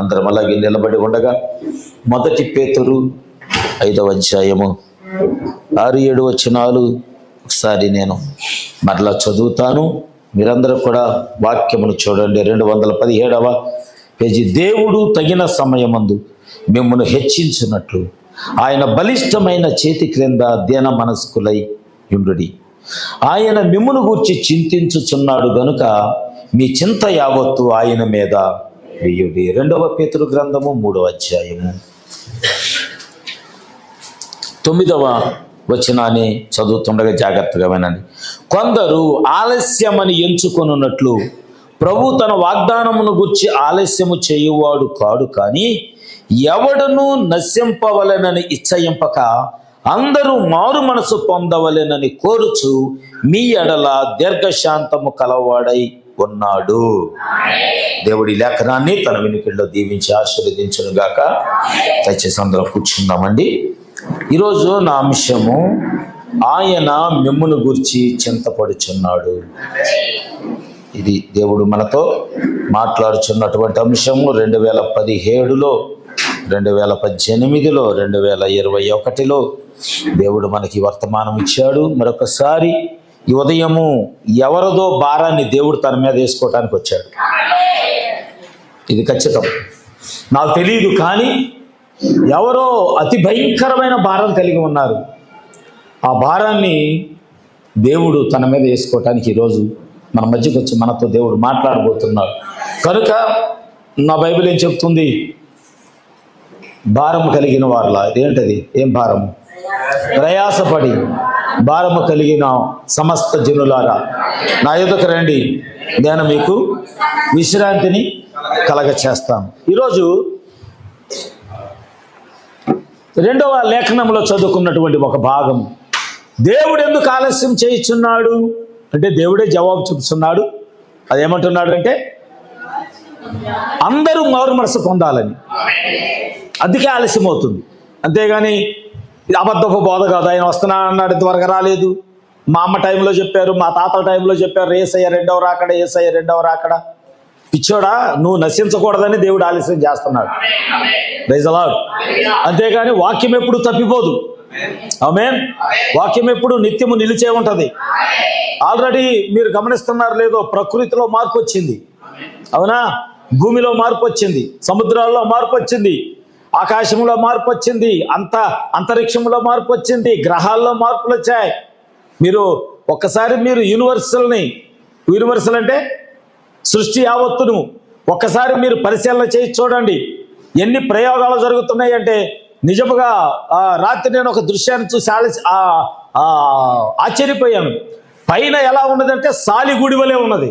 అందరం అలాగే నిలబడి ఉండగా 1 పేతురు 5వ అధ్యాయము 6-7 వచనాలు ఒకసారి నేను మరలా చదువుతాను. మీరందరూ కూడా వాక్యమును చూడండి. 217వ పేజీ. దేవుడు తగిన సమయమందు మిమ్మల్ని హెచ్చించినట్లు ఆయన బలిష్టమైన చేతి క్రింద దీన మనస్కులై యుండుడి. ఆయన మిమ్మును గూర్చి చింతించుచున్నాడు గనుక మీ చింత యావత్తు ఆయన మీద వేయుడి. 2వ పేతురు గ్రంథము 3వ అధ్యాయము 9వ వచనాన్ని చదువుతుండగా జాగ్రత్తగా వినండి. కొందరు ఆలస్యమని ఎంచుకొనున్నట్లు ప్రభు తన వాగ్దానమును గుర్చి ఆలస్యము చేయువాడు కాడు, కానీ ఎవడును నశింపవలెనని ఇచ్చయింపక అందరూ మారు మనసు పొందవలెనని కోరుచు మీ ఎడల దీర్ఘశాంతము కలవాడై ఉన్నాడు. దేవుడి లేఖనాన్ని తన వెనుకల్లో దీవించి ఆశీర్వదించును గాక. దయచేసి అందరం కూర్చుందామండి. ఈరోజు నా అంశము, ఆయన మిమ్మును గురించి చింతపడుచున్నాడు. ఇది దేవుడు మనతో మాట్లాడుచున్నటువంటి అంశము. 2017లో, 2018లో, 2021లో దేవుడు మనకి వర్తమానం ఇచ్చాడు. మరొకసారి ఈ ఉదయము ఎవరిదో భారాన్ని దేవుడు తన మీద వేసుకోవటానికి వచ్చాడు. ఇది ఖచ్చితం. నాకు తెలియదు, కానీ ఎవరో అతి భయంకరమైన భారం కలిగి ఉన్నారు. ఆ భారాన్ని దేవుడు తన మీద వేసుకోవటానికి ఈరోజు మన మధ్యకి వచ్చి మనతో దేవుడు మాట్లాడబోతున్నాడు. కనుక నా బైబిల్ ఏం చెప్తుంది? భారము కలిగిన వారిలా. ఏంటది? ఏం భారము? ప్రయాసపడి భారము కలిగిన సమస్త జనులారా నా యొద్దకు రండి, నేను మీకు విశ్రాంతిని కలగ చేస్తాను. ఈరోజు 2వ లేఖనంలో చదువుకున్నటువంటి ఒక భాగం, దేవుడు ఎందుకు ఆలస్యం చేయుచున్నాడు అంటే దేవుడే జవాబు చెబుతున్నాడు. అదేమంటున్నాడు అంటే అందరూ మారు మనసు పొందాలని. అందుకే ఆలస్యం అవుతుంది. అంతేగాని ఇది అబద్ధపు బోధ కాదు. ఆయన వస్తున్నా అన్నాడు, త్వరగా రాలేదు. మా అమ్మ టైంలో చెప్పారు, మా తాతల టైంలో చెప్పారు, ఏసయ్య 2వ రాకడ, ఏసయ్య 2వ రాకడ. పిచ్చోడా, నువ్వు నశించకూడదని దేవుడు ఆలస్యం చేస్తున్నాడు. Praise the lord. అంతేగాని వాక్యం ఎప్పుడు తప్పిపోదు. ఆమేన్. వాక్యం ఎప్పుడు నిత్యము నిలిచే ఉంటుంది. ఆల్రెడీ మీరు గమనిస్తున్నారు లేదో, ప్రకృతిలో మార్పు వచ్చింది. అవునా? భూమిలో మార్పు వచ్చింది, సముద్రాల్లో మార్పు వచ్చింది, ఆకాశంలో మార్పు వచ్చింది, అంతరిక్షంలో మార్పు వచ్చింది, గ్రహాల్లో మార్పులు వచ్చాయి. మీరు ఒక్కసారి యూనివర్సల్ అంటే సృష్టి యావత్తును ఒక్కసారి మీరు పరిశీలన చేసి చూడండి. ఎన్ని ప్రయోగాలు జరుగుతున్నాయి అంటే నిజముగా రాత్రి నేను ఒక దృశ్యాన్ని చూసి ఆశ్చర్యపోయాను. పైన ఎలా ఉన్నదంటే సాలిగుడి వలె ఉన్నది.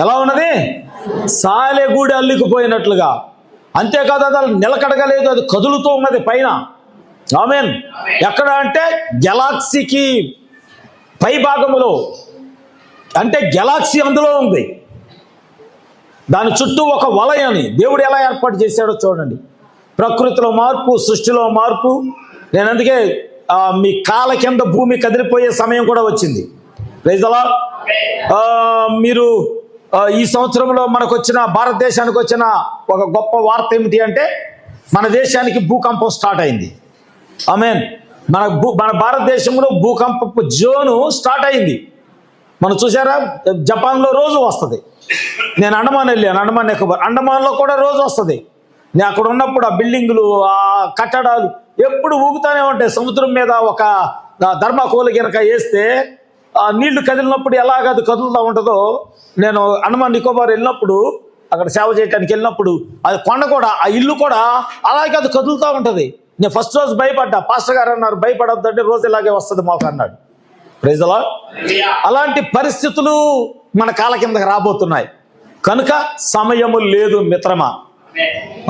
ఎలా ఉన్నది? సాలెగూడి అల్లుకుపోయినట్లుగా. అంతేకాదు, అది నిలకడగలేదు, అది కదులుతూ ఉన్నది పైన. ఆమేన్. ఎక్కడ అంటే గెలాక్సీకి పై భాగములో, అంటే గెలాక్సీ అందులో ఉంది. దాని చుట్టూ ఒక వలయాన్ని దేవుడు ఎలా ఏర్పాటు చేశాడో చూడండి. ప్రకృతిలో మార్పు, సృష్టిలో మార్పు. నేను అందుకే మీ కాళ్ళ కింద భూమి కదిలిపోయే సమయం కూడా వచ్చింది. Praise the lord. మీరు ఈ సంవత్సరంలో మనకు వచ్చిన, భారతదేశానికి వచ్చిన ఒక గొప్ప వార్త ఏమిటి అంటే మన దేశానికి భూకంపం స్టార్ట్ అయింది. ఆమేన్. మన భారతదేశంలో భూకంపపు జోను స్టార్ట్ అయింది. మనం చూసారా, జపాన్లో రోజు వస్తుంది. నేను అండమాన్ వెళ్ళాను, అండమాన్లో కూడా రోజు వస్తుంది. నేను అక్కడ ఉన్నప్పుడు ఆ బిల్డింగులు, ఆ కట్టడాలు ఎప్పుడు ఊగుతూనే ఉంటాయి. సముద్రం మీద ఒక ధర్మాకోలు కనుక వేస్తే ఆ నీళ్లు కదిలినప్పుడు ఎలాగది కదులుతూ ఉంటుందో, నేను అండమాన్ నికోబార్ వెళ్ళినప్పుడు, అక్కడ సేవ చేయడానికి వెళ్ళినప్పుడు, అది కొండ కూడా, ఆ ఇల్లు కూడా అలాగే అది కదులుతూ ఉంటుంది. నేను ఫస్ట్ రోజు భయపడ్డా. పాస్టర్ గారు అన్నారు, భయపడొద్దంటే రోజు ఇలాగే వస్తుంది మాకు అన్నాడు. Praise the lord. అలాంటి పరిస్థితులు మన కాళ్ళ కిందకి రాబోతున్నాయి. కనుక సమయము లేదు మిత్రమా.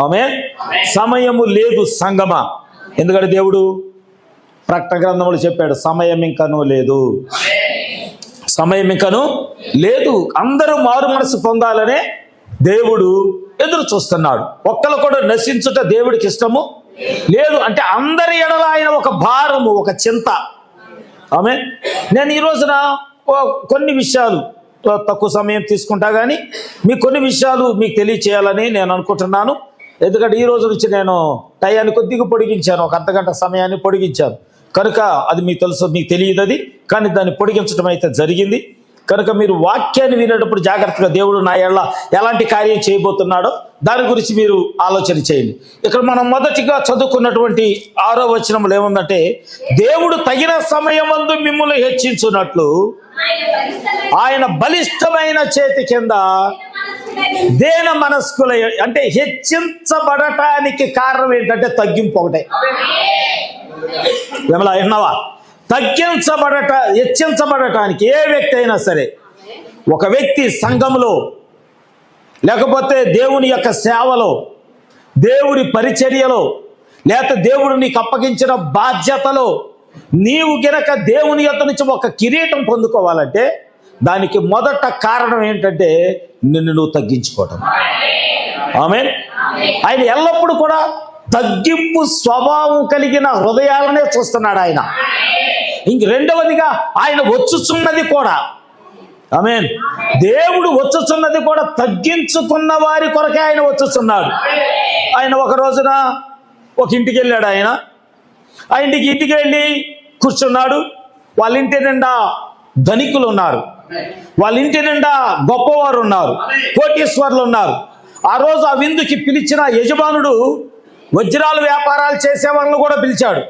ఆమేన్. సమయము లేదు సంగమా. ఎందుకంటే దేవుడు ప్రకటన గ్రంథంలో చెప్పాడు, సమయం ఇంకనూ లేదు, సమయం ఇంకనూ లేదు. అందరూ మారు మనసు పొందాలనే దేవుడు ఎదురు చూస్తున్నాడు. ఒక్కరు కూడా నశించుట దేవుడికి ఇష్టము లేదు. అంటే అందరి ఎడల ఆయన ఒక భారము, ఒక చింత. ఆమేన్. నేను ఈ రోజున కొన్ని విషయాలు తక్కువ సమయం తీసుకుంటా, కానీ మీకు కొన్ని విషయాలు మీకు తెలియచేయాలని నేను అనుకుంటున్నాను. ఎందుకంటే ఈ రోజు నుంచి నేను టయాన్ని కొద్దిగా పొడిగించాను, ఒక అర్ధగంట సమయాన్ని పొడిగించాను. కనుక అది మీకు తెలుసు, మీకు తెలియదు అది, కానీ దాన్ని పొడిగించడం అయితే జరిగింది. కనుక మీరు వాక్యాన్ని వినేటప్పుడు జాగ్రత్తగా దేవుడు నా ఎడల ఎలాంటి కార్యం చేయబోతున్నాడో దాని గురించి మీరు ఆలోచన చేయండి. ఇక్కడ మనం మొదటిగా చదువుకున్నటువంటి 6వ వచనంలో ఏముందంటే, దేవుడు తగిన సమయమందు మిమ్ములను హెచ్చించున్నట్లు ఆయన బలిష్టమైన చేతి కింద దేన మనస్కుల, అంటే హెచ్చించబడటానికి కారణం ఏంటంటే తగ్గింపు ఒకటే. ఏమలా విన్నావా? హెచ్చించబడటానికి ఏ వ్యక్తి అయినా సరే, ఒక వ్యక్తి సంఘంలో, లేకపోతే దేవుని యొక్క సేవలో, దేవుడి పరిచర్యలో, లేకపోతే దేవుడు నీకు అప్పగించిన బాధ్యతలో నీవు గనక దేవుని యొక్క నుంచి ఒక కిరీటం పొందుకోవాలంటే దానికి మొదట కారణం ఏంటంటే నిన్ను నువ్వు తగ్గించుకోవటం. ఆమేన్. ఆయన ఎల్లప్పుడూ కూడా తగ్గింపు స్వభావం కలిగిన హృదయాలనే చూస్తున్నాడు ఆయన. ఇంక రెండవదిగా ఆయన వచ్చుచున్నది కూడా, ఆమేన్, దేవుడు వచ్చుచున్నది కూడా తగ్గించుకున్న వారి కొరకే ఆయన వచ్చుచున్నాడు. ఆయన ఒక రోజున ఒక ఇంటికి వెళ్ళాడు. ఆయన ఆ ఇంటికి వెళ్ళి కూర్చున్నాడు. వాళ్ళ ఇంటి నిండా ధనికులు ఉన్నారు, వాళ్ళ ఇంటి నిండా గొప్పవారు ఉన్నారు, కోటీశ్వరులు ఉన్నారు. ఆ రోజు ఆ విందుకి పిలిచిన యజమానుడు వజ్రాలు వ్యాపారాలు చేసే వాళ్ళని కూడా పిలిచాడు.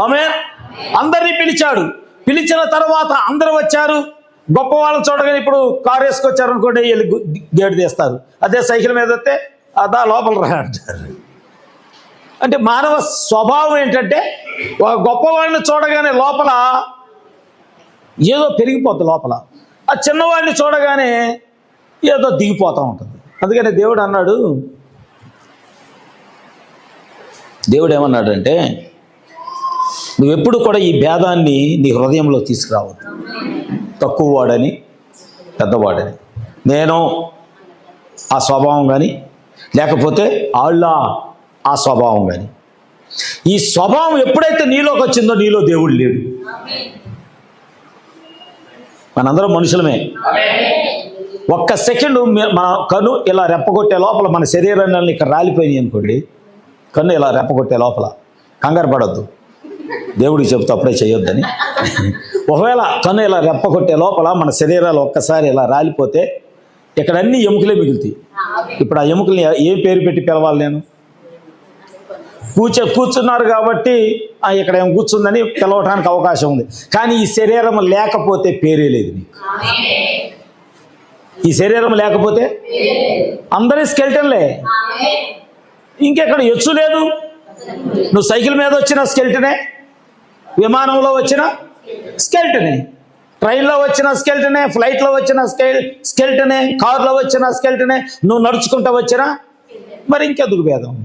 ఆమేన్. అందరినీ పిలిచాడు. పిలిచిన తర్వాత అందరూ వచ్చారు. గొప్ప వాళ్ళని చూడగానే, ఇప్పుడు కారు వేసుకొచ్చారు అనుకోండి, వెళ్ళి గేటు తీస్తారు. అదే సైకిల్ మీద వస్తే అదా లోపల రా అంటారు. అంటే మానవ స్వభావం ఏంటంటే, ఒక గొప్పవాడిని చూడగానే లోపల ఏదో పెరిగిపోతుంది, లోపల ఆ చిన్నవాడిని చూడగానే ఏదో దిగిపోతూ ఉంటుంది. అందుకని దేవుడు ఏమన్నాడంటే, నువ్వెప్పుడు కూడా ఈ భేదాన్ని నీ హృదయంలో తీసుకురావద్దు. తక్కువ వాడని, పెద్దవాడని, నేను ఆ స్వభావం కానీ, లేకపోతే వాళ్ళ ఆ స్వభావం కానీ. ఈ స్వభావం ఎప్పుడైతే నీలోకి వచ్చిందో నీలో దేవుడు లేడు. మనందరం మనుషులమే. ఒక్క సెకండ్ మన కన్ను ఇలా రెప్పగొట్టే లోపల మన శరీరాన్ని ఇక్కడ రాలిపోయినాయి అనుకోండి, కన్ను ఇలా రెప్పగొట్టే లోపల కంగారు పడొద్దు, దేవుడికి చెబుతూ అప్పుడే చేయొద్దని. ఒకవేళ కన్ను ఇలా రెప్పగొట్టే లోపల మన శరీరాలు ఒక్కసారి ఇలా రాలిపోతే ఇక్కడ అన్ని ఎముకలే మిగులుతాయి. ఇప్పుడు ఆ ఎముకల్ని ఏ పేరు పెట్టి పిలవాలి? నేను కూర్చున్నారు కాబట్టి ఇక్కడ ఏం కూర్చుందని పిలవటానికి అవకాశం ఉంది. కానీ ఈ శరీరం లేకపోతే పేరే లేదు నీకు. ఈ శరీరం లేకపోతే అందరి స్కెల్టన్లే, ఇంకెక్కడ ఎచ్చు లేదు. నువ్వు సైకిల్ మీద వచ్చిన స్కెల్టనే, విమానంలో వచ్చిన స్కెల్టనే, ట్రైన్లో వచ్చిన స్కెల్టనే, ఫ్లైట్లో వచ్చిన స్కెల్టనే, కారులో వచ్చిన స్కెల్టనే, నువ్వు నడుచుకుంటూ వచ్చినా. మరి ఇంకెందుకు భేదం?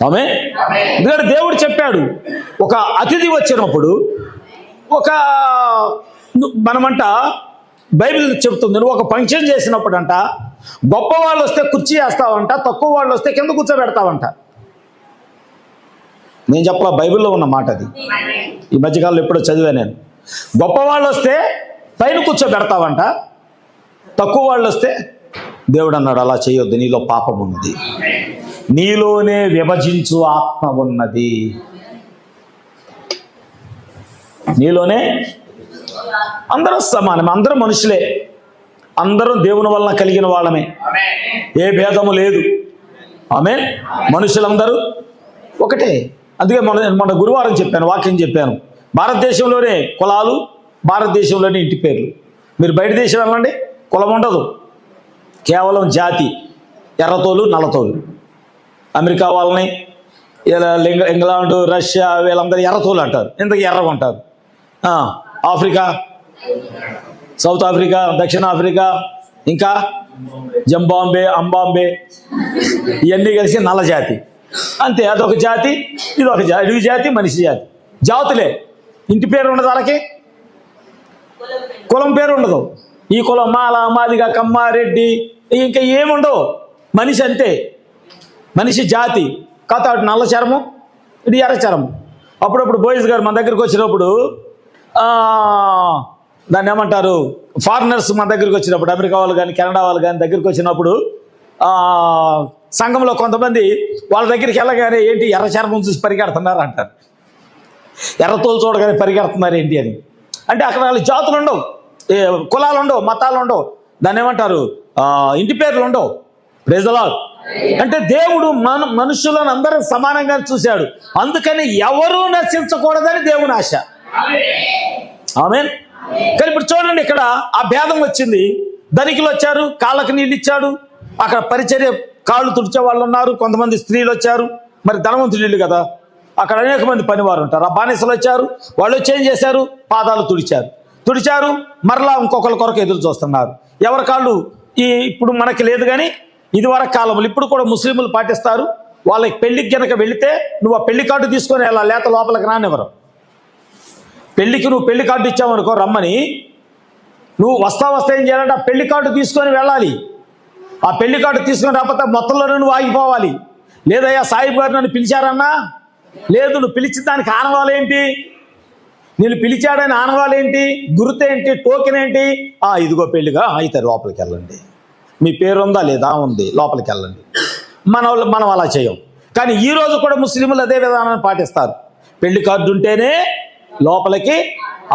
ఆమేన్. ఎందుకంటే దేవుడు చెప్పాడు, ఒక అతిథి వచ్చినప్పుడు మనమంట బైబిల్ చెప్తుంది, నువ్వు ఒక ఫంక్షన్ చేసినప్పుడు అంట, గొప్ప వాళ్ళు వస్తే కుర్చీ వేస్తావంట, తక్కువ వాళ్ళు వస్తే కింద కూర్చోబెడతావంట. నేను చెప్పలా, బైబిల్లో ఉన్న మాట అది. ఈ మధ్యకాలంలో ఎప్పుడో చదివా నేను. గొప్ప వాళ్ళు వస్తే పైన కూర్చోబెడతావంట, తక్కువ వాళ్ళు వస్తే, దేవుడు అన్నాడు అలా చేయొద్దు, నీలో పాపం ఉన్నది, నీలోనే విభజించు ఆత్మ ఉన్నది. నీలోనే అందరూ సమానమే, అందరూ మనుషులే, అందరం దేవుని వలన కలిగిన వాళ్ళమే, ఏ భేదము లేదు. ఆమేన్. మనుషులందరూ ఒకటే. అందుకే మన గురువారం చెప్పాను, వాక్యం చెప్పాను, భారతదేశంలోనే కులాలు, భారతదేశంలోనే ఇంటి పేర్లు. మీరు బయట దేశం వెళ్ళండి, కులం ఉండదు, కేవలం జాతి, ఎర్రతోలు నల్లతోలు. అమెరికా వాళ్ళని, ఇంగ్లాండ్, రష్యా వీళ్ళందరూ ఎర్రతోలు అంటారు, ఇంతకు ఎర్రగా ఉంటారు. ఆఫ్రికా, సౌత్ ఆఫ్రికా, దక్షిణాఫ్రికా, ఇంకా జింబాబ్వే, అంబాంబే, ఇవన్నీ కలిసి నల్ల జాతి. అంతే, అదొక జాతి, ఇదొక జాతి, అడవి జాతి, మనిషి జాతి. జాతులే, ఇంటి పేరు ఉండదు, వాళ్ళకి కులం పేరు ఉండదు. ఈ కులం మాల, మాదిగ, కమ్మ, రెడ్డి, ఇంకా ఏముండవు. మనిషి అంతే, మనిషి జాతి. కాదు, అటు నల్ల చర్మం, ఇది ఎర్ర చర్మం. అప్పుడప్పుడు బోయిస్ గారు మన దగ్గరికి వచ్చినప్పుడు దాన్ని ఏమంటారు, ఫారినర్స్ మన దగ్గరికి వచ్చినప్పుడు, అమెరికా వాళ్ళు కానీ కెనడా వాళ్ళు కానీ దగ్గరికి వచ్చినప్పుడు సంఘంలో కొంతమంది వాళ్ళ దగ్గరికి వెళ్ళగానే ఏంటి ఎర్ర చర్మం చూసి పరిగెడుతున్నారు అంటారు. ఎర్రతోలు చూడగానే పరిగెడుతున్నారు ఏంటి అని. అంటే అక్కడ వాళ్ళ జాతులు ఉండవు, కులాలు ఉండవు, మతాలు ఉండవు, దాన్ని ఏమంటారు ఇంటి పేర్లు ఉండవు. Praise the lord. అంటే దేవుడు మనుషులను అందరూ సమానంగా చూశాడు. అందుకని ఎవరూ నశించకూడదని దేవుని ఆశ. ఆమేన్. కానీ ఇప్పుడు చూడండి, ఇక్కడ ఆ భేదం వచ్చింది. ధనికులు వచ్చారు, కాళ్ళకి నీళ్ళు ఇచ్చాడు. అక్కడ పరిచర్య కాళ్ళు తుడిచే వాళ్ళు ఉన్నారు, కొంతమంది స్త్రీలు వచ్చారు. మరి ధనవంతులు ఇల్లు కదా, అక్కడ అనేక మంది పనివారు ఉంటారు. ఆ బానిసలు వచ్చారు, వాళ్ళు వచ్చి ఏం చేశారు, పాదాలు తుడిచారు. మరలా ఇంకొకరి కొరకు ఎదురు చూస్తున్నారు. ఎవరి కాళ్ళు ఇప్పుడు మనకి లేదు, కానీ ఇదివరకు కాలంలో ఇప్పుడు కూడా ముస్లింలు పాటిస్తారు. వాళ్ళకి పెళ్లికి కనుక వెళితే నువ్వు ఆ పెళ్లి కార్డు తీసుకొని వెళ్ళా, లేత లోపలికి రానివ్వరు. పెళ్లికి నువ్వు పెళ్లి కార్డు ఇచ్చావనుకో రమ్మని, నువ్వు వస్తా ఏం చేయాలంటే ఆ పెళ్లి కార్డు తీసుకొని వెళ్ళాలి. ఆ పెళ్లి కార్డు తీసుకొని రాకపోతే మొత్తంలోనే నువ్వు ఆగిపోవాలి. లేదయ్యా సాహిబ్ గారు నన్ను పిలిచారన్నా, లేదు నువ్వు పిలిచిన దానికి ఆనవాలేంటి, నేను పిలిచాడని ఆనవాలేంటి, గుర్తేంటి, టోకెన్ ఏంటి, ఇదిగో పెళ్లిగా అయితే లోపలికి వెళ్ళండి, మీ పేరు ఉందా లేదా, ఉంది, లోపలికి వెళ్ళండి. మనం అలా చేయం. కానీ ఈరోజు కూడా ముస్లింలు అదే విధానాన్ని పాటిస్తారు. పెళ్లి కార్డు ఉంటేనే లోపలికి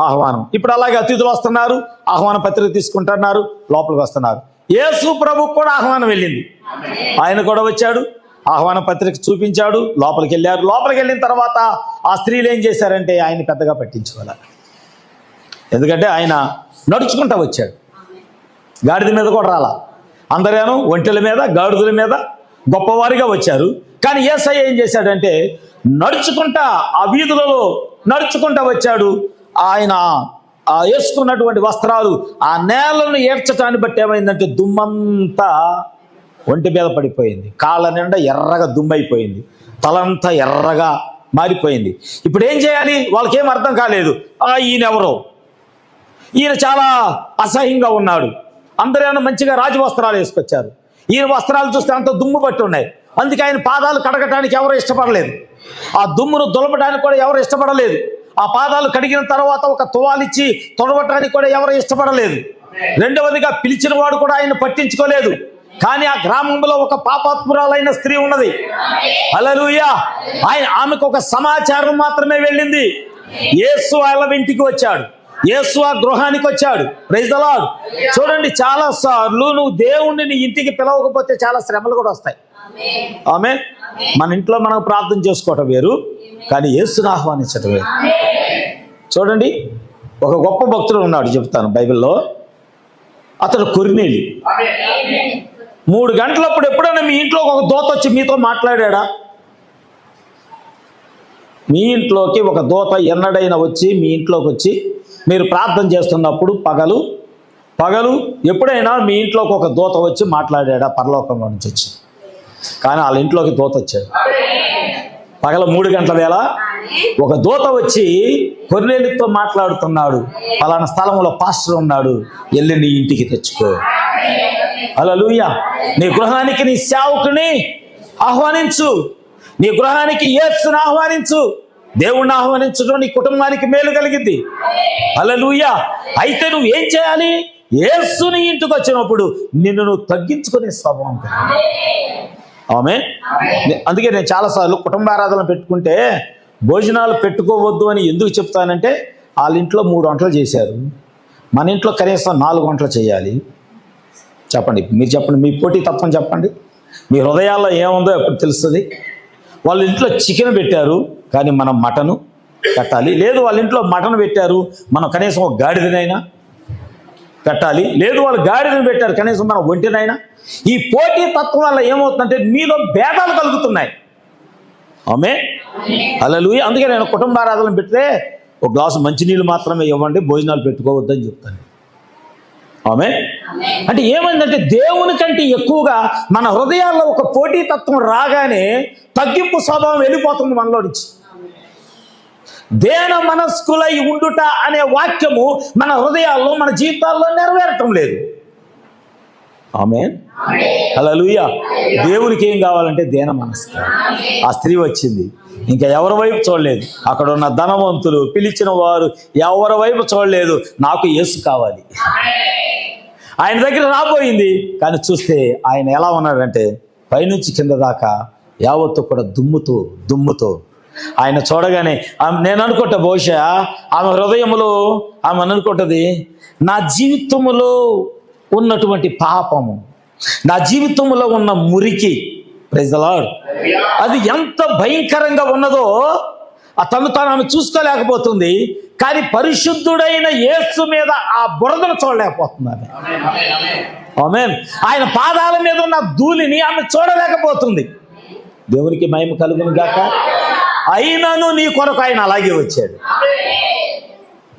ఆహ్వానం. ఇప్పుడు అలాగే అతిథులు వస్తున్నారు, ఆహ్వాన పత్రిక తీసుకుంటున్నారు, లోపలికి వస్తున్నారు. యేసు ప్రభువు కూడా ఆహ్వానం వెళ్ళింది, ఆయన కూడా వచ్చాడు, ఆహ్వాన పత్రిక చూపించాడు, లోపలికి వెళ్ళారు. లోపలికి వెళ్ళిన తర్వాత ఆ స్త్రీలు ఏం చేశారంటే ఆయన పెద్దగా పట్టించుకోవాలి. ఎందుకంటే ఆయన నడుచుకుంటూ వచ్చాడు, గాడిద మీద కూడా రాలా. అందరేను ఒంటెల మీద, గాడిదల మీద గొప్పవారిగా వచ్చారు. కానీ యేసయ్య ఏం చేశాడంటే నడుచుకుంటా ఆ వీధులలో నడుచుకుంటా వచ్చాడు. ఆయన వేసుకున్నటువంటి వస్త్రాలు ఆ నేలను ఏడ్చటాన్ని బట్టి ఏమైందంటే దుమ్మంతా ఒంటి మీద పడిపోయింది, కాళ్ళ నిండా ఎర్రగా దుమ్మైపోయింది, తలంతా ఎర్రగా మారిపోయింది. ఇప్పుడు ఏం చేయాలి, వాళ్ళకేం అర్థం కాలేదు. ఈయనెవరో, ఈయన చాలా అసహ్యంగా ఉన్నాడు. అందరూ మంచిగా రాజవస్త్రాలు వేసుకొచ్చారు, ఈయన వస్త్రాలు చూస్తే అంత దుమ్ము పట్టి ఉన్నాయి. అందుకే ఆయన పాదాలు కడగటానికి ఎవరు ఇష్టపడలేదు, ఆ దుమ్మును దులపడానికి కూడా ఎవరు ఇష్టపడలేదు. ఆ పాదాలు కడిగిన తర్వాత ఒక తువాలిచ్చి తొడవటానికి కూడా ఎవరు ఇష్టపడలేదు. రెండవదిగా పిలిచిన వాడు కూడా ఆయన పట్టించుకోలేదు. కానీ ఆ గ్రామంలో ఒక పాపాత్మురాలైన స్త్రీ ఉన్నది. హల్లెలూయా. ఆమెకు ఒక సమాచారం మాత్రమే వెళ్ళింది. యేసు వాళ్ళ ఇంటికి వచ్చాడు, యేసు ఆ గృహానికి వచ్చాడు. Praise the lord. చూడండి, చాలా సార్లు నువ్వు దేవుణ్ణి నీ ఇంటికి పిలవకపోతే చాలా శ్రమలు కూడా వస్తాయి. ఆమేన్. మన ఇంట్లో మనం ప్రార్థన చేసుకోవటం వేరు, కానీ యేసుని ఆహ్వానించటం వేరు. చూడండి, ఒక గొప్ప భక్తుడు ఉన్నాడు, చెప్తాను బైబిల్లో. అతడు కొర్నేలి. 3 గంటలప్పుడు ఎప్పుడైనా మీ ఇంట్లోకి ఒక దూత వచ్చి మీతో మాట్లాడా? మీ ఇంట్లోకి ఒక దూత ఎన్నడైనా వచ్చి మీ ఇంట్లోకి వచ్చి మీరు ప్రార్థన చేస్తున్నప్పుడు పగలు ఎప్పుడైనా మీ ఇంట్లోకి ఒక దూత వచ్చి మాట్లాడా? పరలోకంలో నుంచి వచ్చి. కానీ వాళ్ళ ఇంట్లోకి దూత వచ్చాడు. పగల 3 గంటల వేళ ఒక దూత వచ్చి కొర్నేలితో మాట్లాడుతున్నాడు. పలానా స్థలంలో పాస్టర్ ఉన్నాడు, వెళ్ళి నీ ఇంటికి తెచ్చుకో. హల్లెలూయా. నీ గృహానికి నీ సేవకుని ఆహ్వానించు, నీ గృహానికి యేసుని ఆహ్వానించు. దేవుణ్ణి ఆహ్వానించడం నీ కుటుంబానికి మేలు కలిగింది. హల్లెలూయా. అయితే నువ్వు ఏం చేయాలి? యేసుని ఇంటికి వచ్చినప్పుడు నిన్ను నువ్వు తగ్గించుకునే స్వభావం. ఆమేన్. అందుకే నేను చాలాసార్లు కుటుంబ ఆరాధన పెట్టుకుంటే భోజనాలు పెట్టుకోవద్దు అని ఎందుకు చెప్తానంటే, వాళ్ళ ఇంట్లో 3 వంటలు చేశారు, మన ఇంట్లో కనీసం 4 వంటలు చేయాలి. చెప్పండి, మీరు చెప్పండి, మీ పోటీ తత్వం చెప్పండి. మీ హృదయాల్లో ఏముందో ఎప్పుడు తెలుస్తుంది. వాళ్ళ ఇంట్లో చికెన్ పెట్టారు, కానీ మనం మటను పెట్టాలి. లేదు, వాళ్ళ ఇంట్లో మటన్ పెట్టారు, మనం కనీసం ఒక గాడిదనైనా పెట్టాలి. లేదు, వాళ్ళు గాడిదని పెట్టారు, కనీసం మనం ఒంటినైనా. ఈ పోటీ తత్వం వల్ల ఏమవుతుందంటే మీలో భేదాలు కలుగుతున్నాయి. ఆమేన్. హల్లెలూయా. అందుకే నేను కుటుంబ ఆరాధన పెడితే ఒక గ్లాసు మంచినీళ్ళు మాత్రమే ఇవ్వండి, భోజనాలు పెట్టుకోవద్దని చెప్తాను. ఆమేన్. అంటే ఏమైందంటే దేవుని కంటే ఎక్కువగా మన హృదయాల్లో ఒక పోటీ తత్వం రాగానే తగ్గింపు స్వభావం వెళ్ళిపోతుంది మనలో నుంచి. దేన మనస్కులై ఉండుట అనే వాక్యము మన హృదయాల్లో, మన జీవితాల్లో నెరవేరటం లేదు. ఆమేన్. హల్లెలూయా. దేవునికి ఏం కావాలంటే దేన మనస్సు. ఆ స్త్రీ వచ్చింది, ఇంకా ఎవరి వైపు చూడలేదు. అక్కడ ఉన్న ధనవంతులు, పిలిచిన వారు ఎవరి వైపు చూడలేదు. నాకు యేసు కావాలి. ఆయన దగ్గర రాబోయింది, కానీ చూస్తే ఆయన ఎలా ఉన్నాడంటే పైనుంచి కింద దాకా యావత్తు కూడా దుమ్ముతో ఆయన చూడగానే నేను అనుకుంటా, బహుశా ఆమె హృదయంలో ఆమె అనుకుంటుంది, నా జీవితంలో ఉన్నటువంటి పాపము, నా జీవితంలో ఉన్న మురికి, ప్రైజ్ ది లార్డ్, అది ఎంత భయంకరంగా ఉన్నదో తను ఆమె చూసుకోలేకపోతుంది. కానీ పరిశుద్ధుడైన యేసు మీద ఆ బురదను చూడలేకపోతుంది. ఆమేన్. ఆయన పాదాల మీద ఉన్న ధూళిని ఆమె చూడలేకపోతుంది. దేవునికి మహిమ కలుగును గాక. అయినను నీ కొరకు ఆయన అలాగే వచ్చాడు.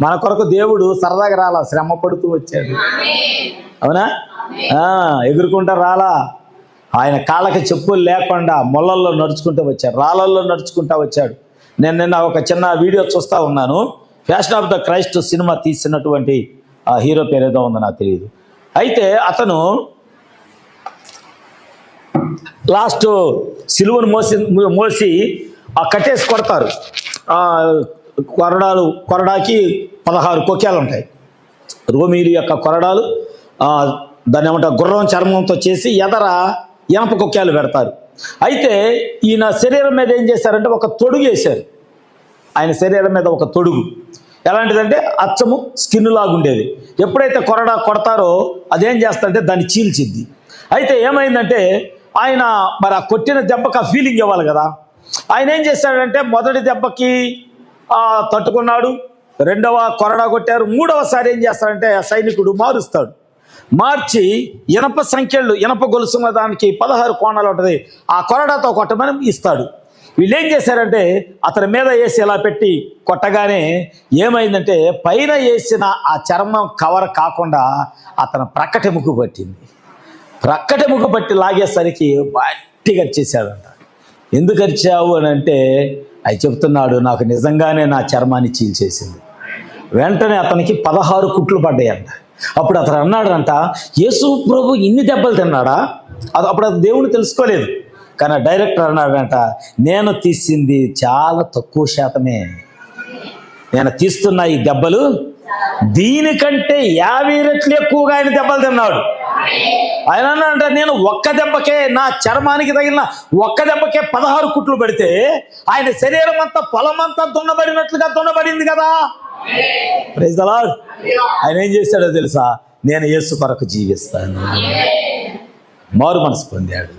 మన కొరకు దేవుడు సరదాగా రాలా, శ్రమ పడుతూ వచ్చాడు. అవునా? ఎగురుకుంటా రాలా. ఆయన కాళ్ళకి చెప్పులు లేకుండా మొళ్ళల్లో నడుచుకుంటూ వచ్చాడు, రాళ్ళల్లో నడుచుకుంటూ వచ్చాడు. నేను నిన్న ఒక చిన్న వీడియో చూస్తూ ఉన్నాను. Fashion of the Christ cinema తీసినటువంటి ఆ హీరో పేరు ఏదో ఉందో నాకు తెలియదు. అయితే అతను లాస్ట్ సిలువను మోసి కట్టేసి కొడతారు. కొరడాకి 16 కొక్యాలు ఉంటాయి. రోమీలు యొక్క కొరడాలు దాన్ని ఏమంటారు, గుర్రం చర్మంతో చేసి ఎదర ఇనప కొక్యాలు పెడతారు. అయితే ఈయన శరీరం మీద ఏం చేశారంటే ఒక తొడుగు వేశారు. ఆయన శరీరం మీద ఒక తొడుగు ఎలాంటిదంటే అచ్చము స్కిన్ లాగా ఉండేది. ఎప్పుడైతే కొరడా కొడతారో అదేం చేస్తారంటే దాన్ని చీల్చిద్ది. అయితే ఏమైందంటే ఆయన మరి ఆ కొట్టిన దెబ్బకి ఆ ఫీలింగ్ ఇవ్వాలి కదా. ఆయన ఏం చేశాడంటే మొదటి దెబ్బకి తట్టుకున్నాడు, రెండవ కొరడా కొట్టారు, మూడవసారి ఏం చేస్తాడంటే ఆ సైనికుడు మారుస్తాడు. మార్చి ఇనప సంఖ్యలు, ఇనప గొలుసున్న దానికి 16 కోణాలు ఉంటుంది, ఆ కొరడాతో కొట్టమని ఇస్తాడు. వీళ్ళు ఏం చేశారంటే అతని మీద వేసి ఇలా పెట్టి కొట్టగానే ఏమైందంటే పైన వేసిన ఆ చర్మం కవర్ కాకుండా అతను ప్రక్కటెముక పట్టింది. ప్రక్కటెముక పట్టి లాగేసరికి బట్టి గరిచేసాడంట. ఎందుకు గరిచావు అని అంటే అవి చెప్తున్నాడు, నాకు నిజంగానే నా చర్మాన్ని చీల్చేసింది. వెంటనే అతనికి 16 కుట్లు పడ్డాయంట. అప్పుడు అతను అన్నాడంట, యేసు ప్రభు ఇన్ని దెబ్బలు తిన్నాడా? అప్పుడు అది దేవుని తెలుసుకోలేదు. కానీ డైరెక్టర్ అన్నాడంట, నేను తీసింది చాలా తక్కువ శాతమే, నేను తీస్తున్న ఈ దెబ్బలు దీనికంటే 50 రెట్లు ఎక్కువగా ఆయన దెబ్బలు తిన్నాడు. ఆయన అన్నాడంట, నేను ఒక్క దెబ్బకే, నా చర్మానికి తగిలిన ఒక్క దెబ్బకే 16 కుట్లు పెడితే ఆయన శరీరం అంతా పొలమంతా దున్నబడినట్లుగా దున్నబడింది కదా. Praise the lord. ఆయన ఏం చేశాడో తెలుసా? నేను యేసు కొరకు జీవిస్తాను. మారు మనసు పొందాడు.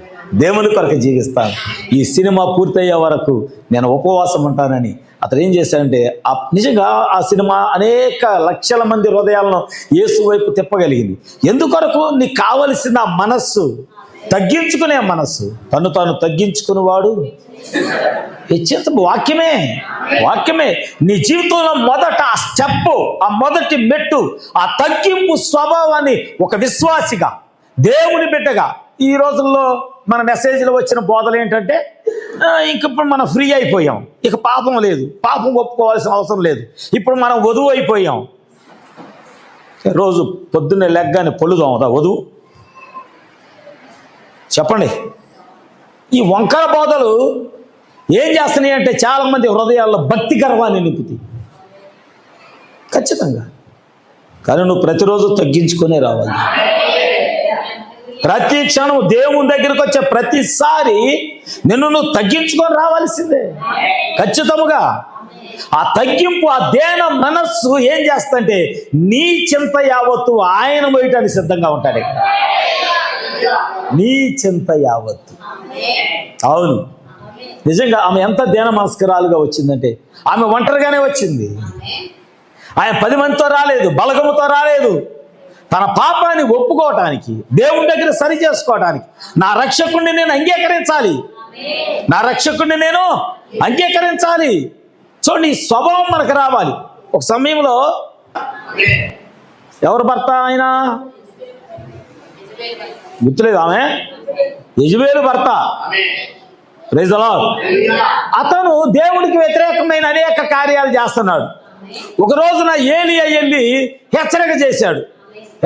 దేవుని కొరకు జీవిస్తాను, ఈ సినిమా పూర్తయ్యే వరకు నేను ఉపవాసం ఉంటానని అతను ఏం చేశాడంటే నిజంగా ఆ సినిమా అనేక లక్షల మంది హృదయాలను యేసు వైపు తిప్పగలిగింది. ఎందుకొరకు? నీకు కావలసిన మనస్సు, తగ్గించుకునే మనస్సు. తను తాను తగ్గించుకునేవాడు హెచ్చించ. వాక్యమే నీ జీవితంలో మొదట ఆ స్టెప్, ఆ మొదటి మెట్టు, ఆ తగ్గింపు స్వభావాన్ని ఒక విశ్వాసిగా, దేవుని బిడ్డగా. ఈ రోజుల్లో మన మెసేజ్లో వచ్చిన బోధలు ఏంటంటే ఇంకప్పుడు మనం ఫ్రీ అయిపోయాం, ఇక పాపం లేదు, పాపం ఒప్పుకోవాల్సిన అవసరం లేదు, ఇప్పుడు మనం వధువు అయిపోయాం. రోజు పొద్దున్నే లెగ్గానే పొల్లుదాం వధువు. చెప్పండి, ఈ వంకర బోధలు ఏం చేస్తున్నాయి అంటే చాలామంది హృదయాల్లో భక్తి గర్వాన్ని నింపుతాయి ఖచ్చితంగా. కానీ నువ్వు ప్రతిరోజు తగ్గించుకునే రావాలి. ప్రతి క్షణం దేవుని దగ్గరికి వచ్చే ప్రతిసారి నిన్ను నువ్వు తగ్గించుకొని రావాల్సిందే ఖచ్చితంగా. ఆ తగ్గింపు, ఆ దేన మనస్సు ఏం చేస్తంటే నీ చింత యావత్తు ఆయన మోయటానికి సిద్ధంగా ఉంటాడు. నీ చింత యావత్తు. అవును, నిజంగా ఆమె ఎంత దేన మనస్కరాలుగా వచ్చిందంటే ఆమె ఒంటరిగానే వచ్చింది. ఆయన 10 మందితో రాలేదు, బలగముతో రాలేదు. తన పాపాన్ని ఒప్పుకోవటానికి, దేవుని దగ్గర సరి చేసుకోవటానికి, నా రక్షకుడిని నేను అంగీకరించాలి. చూడండి, ఈ స్వభావం మనకు రావాలి. ఒక సమయంలో ఎవరు భర్త? ఆయన గుర్తులేదు, ఆమె యెజబెలు భర్త. Praise the lord. అతను దేవుడికి వ్యతిరేకమైన అనేక కార్యాలు చేస్తున్నాడు. ఒక రోజున ఏలీయా వెళ్ళి హెచ్చరిక చేశాడు.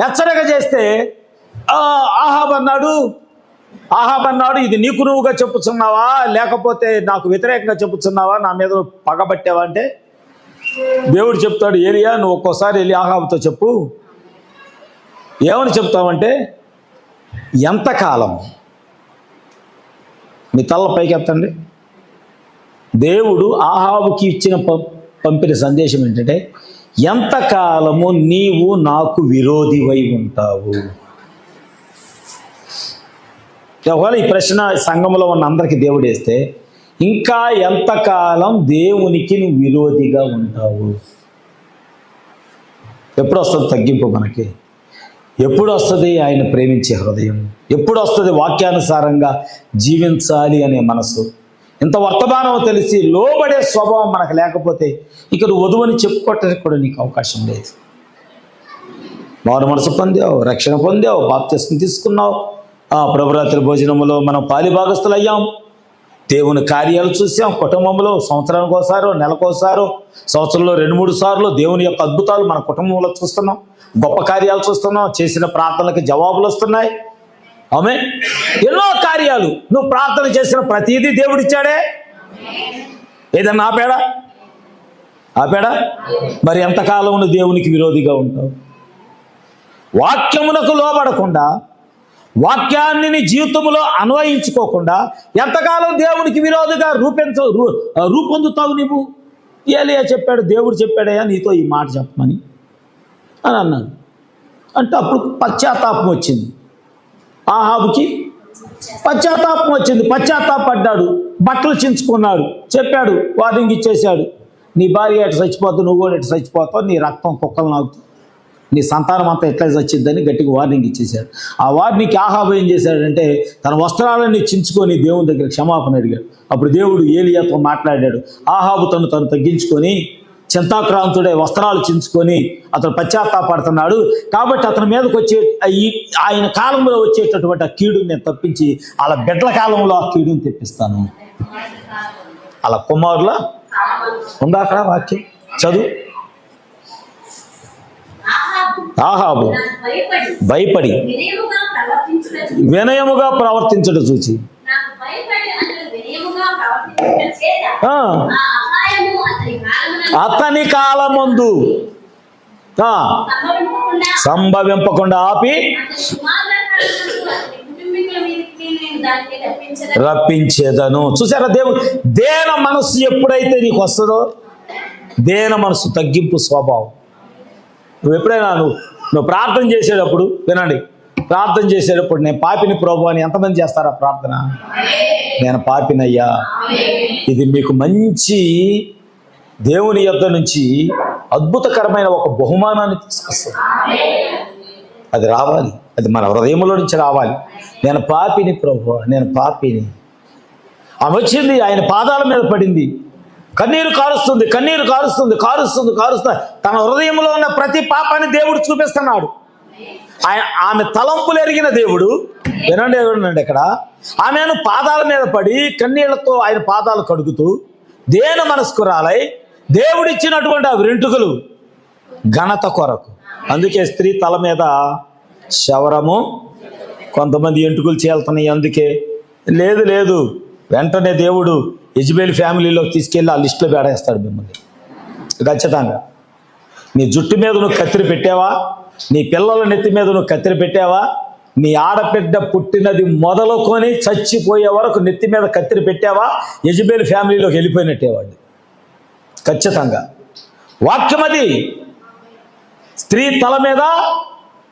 హెచ్చరిక చేస్తే ఆహాబ్ అన్నాడు, ఆహాబు అన్నాడు, ఇది నీకు నువ్వుగా చెప్పుచున్నావా లేకపోతే నాకు వ్యతిరేకంగా చెప్పుచున్నావా, నా మీద పగబట్టావా అంటే దేవుడు చెప్తాడు, ఏలియా నువ్వు ఒక్కోసారి వెళ్ళి ఆహాబుతో చెప్పు, ఏమని చెప్తావంటే, ఎంతకాలం, మీ తల్ల పైకి ఎత్తండి. దేవుడు ఆహాబుకి ఇచ్చిన పంపిన సందేశం ఏంటంటే, ఎంతకాలము నీవు నాకు విరోధివై ఉంటావు. ఒకవేళ ఈ ప్రశ్న సంఘంలో ఉన్న అందరికీ దేవుడు వేస్తే, ఇంకా ఎంతకాలం దేవునికి నువ్వు విరోధిగా ఉంటావు? ఎప్పుడు వస్తుంది తగ్గింపు మనకి? ఎప్పుడు వస్తుంది ఆయన ప్రేమించే హృదయం? ఎప్పుడు వస్తుంది వాక్యానుసారంగా జీవించాలి అనే మనసు? ఇంత వర్తమానం తెలిసి లోబడే స్వభావం మనకు లేకపోతే ఇక నువ్వు వధువని చెప్పుకోవటానికి కూడా నీకు అవకాశం లేదు. మారు మనసు పొందావు, రక్షణ పొందావు, బాప్తిస్మం తీసుకున్నావు, ప్రభురాత్రి భోజనములో మనం పాలిభాగస్తులయ్యాం, దేవుని కార్యాలు చూసాం, కుటుంబంలో సంవత్సరానికి ఒకసారో నెలకోసారో సంవత్సరంలో 2-3 సార్లు దేవుని యొక్క అద్భుతాలు మన కుటుంబంలో చూస్తున్నాం, గొప్ప కార్యాలు చూస్తున్నాం, చేసిన ప్రార్థనలకి జవాబులు వస్తున్నాయి. ఆమె ఎన్నో కార్యాలు, నువ్వు ప్రార్థన చేసిన ప్రతిదీ దేవుడిచ్చాడే. ఏదన్నా ఆపాడా? మరి ఎంతకాలం నువ్వు దేవునికి విరోధిగా ఉంటావు? వాక్యమునకు లోబడకుండా, వాక్యాన్ని నీ జీవితంలో అన్వయించుకోకుండా ఎంతకాలం దేవునికి విరోధిగా రూపొందుతావు నువ్వు? ఏలియా చెప్పాడు, దేవుడు చెప్పాడయ్యా నీతో ఈ మాట చెప్పమని అని అన్నాడు. అంటే అప్పుడు పశ్చాత్తాపం వచ్చింది, ఆహాబుకి పశ్చాత్తాపం వచ్చింది. పశ్చాత్తాపడ్డాడు, బట్టలు చించుకున్నాడు, చెప్పాడు, వార్నింగ్ ఇచ్చేశాడు, నీ భార్య ఎటు చచ్చిపోతావు, నువ్వు కూడా ఎటు చచ్చిపోతావు, నీ రక్తం కుక్కలు నాకుతావు, నీ సంతానం అంతా ఎట్లా చచ్చిద్దని గట్టిగా వార్నింగ్ ఇచ్చేశాడు. ఆ వార్నింగ్కి ఆహాబు ఏం చేశాడంటే తన వస్త్రాలన్నీ చించుకొని దేవుని దగ్గర క్షమాపణ అడిగాడు. అప్పుడు దేవుడు ఏలియాతో మాట్లాడాడు. ఆహాబు తను తగ్గించుకొని చింతాక్రాంతుడే వస్త్రాలు చించుకొని అతను పశ్చాత్తాపడుతున్నాడు కాబట్టి అతని మీదకి వచ్చే ఆయన కాలంలో వచ్చేటటువంటి ఆ కీడుని నేను తప్పించి అలా బిడ్డల కాలంలో ఆ కీడుని తెప్పిస్తాను. అలా కుమారుల ఉందా అక్కడ వాక్యం చదువు. ఆహాబు భయపడి వినయముగా ప్రవర్తించడం చూచి అతని కాలమందు సంభవింపకుండా ఆపి రప్పించేదను. చూసారా, దేవుడు దేన మనస్సు ఎప్పుడైతే నీకు వస్తుందో, దేన మనస్సు తగ్గింపు స్వభావం. నువ్వు ఎప్పుడైనా నువ్వు ప్రార్థన చేసేటప్పుడు వినండి, ప్రార్థన చేసేటప్పుడు నేను పాపిని ప్రభు అని ఎంతమంది చేస్తారా ప్రార్థన? నేను పాపినయ్యా. ఇది మీకు మంచి దేవుని యొద్ద నుంచి అద్భుతకరమైన ఒక బహుమానాన్ని తీసుకొస్తుంది. అది రావాలి, అది మన హృదయంలో నుంచి రావాలి. నేను పాపిని ప్రభు, నేను పాపిని. ఆమె వచ్చింది, ఆయన పాదాల మీద పడింది, కన్నీరు కారుస్తుంది, తన హృదయంలో ఉన్న ప్రతి పాపాన్ని దేవుడు చూపిస్తున్నాడు. ఆమె తలంపులు ఎరిగిన దేవుడు వినండి ఇక్కడ ఆమెను పాదాల మీద పడి కన్నీళ్లతో ఆయన పాదాలు కడుగుతూ దేన మనస్కురాలై దేవుడిచ్చినటువంటి ఆ వెంట్రుకలు ఘనత కొరకు. అందుకే స్త్రీ తల మీద శవరము, కొంతమంది ఎంటుకలు చేలుతున్నాయి. అందుకే లేదు వెంటనే దేవుడు యెజబెల్ ఫ్యామిలీలోకి తీసుకెళ్ళి ఆ లిస్టులో బేడేస్తాడు మిమ్మల్ని ఖచ్చితంగా. నీ జుట్టు మీద నువ్వు కత్తిరి పెట్టావా, నీ పిల్లల నెత్తి మీద నువ్వు కత్తిరి పెట్టావా, నీ ఆడబిడ్డ పుట్టినది మొదలుకొని చచ్చిపోయే వరకు నెత్తి మీద కత్తిరి పెట్టావా, యెజబెల్ ఫ్యామిలీలోకి వెళ్ళిపోయినట్టేవాడు ఖచ్చితంగా. వాక్యం అది. స్త్రీ తల మీద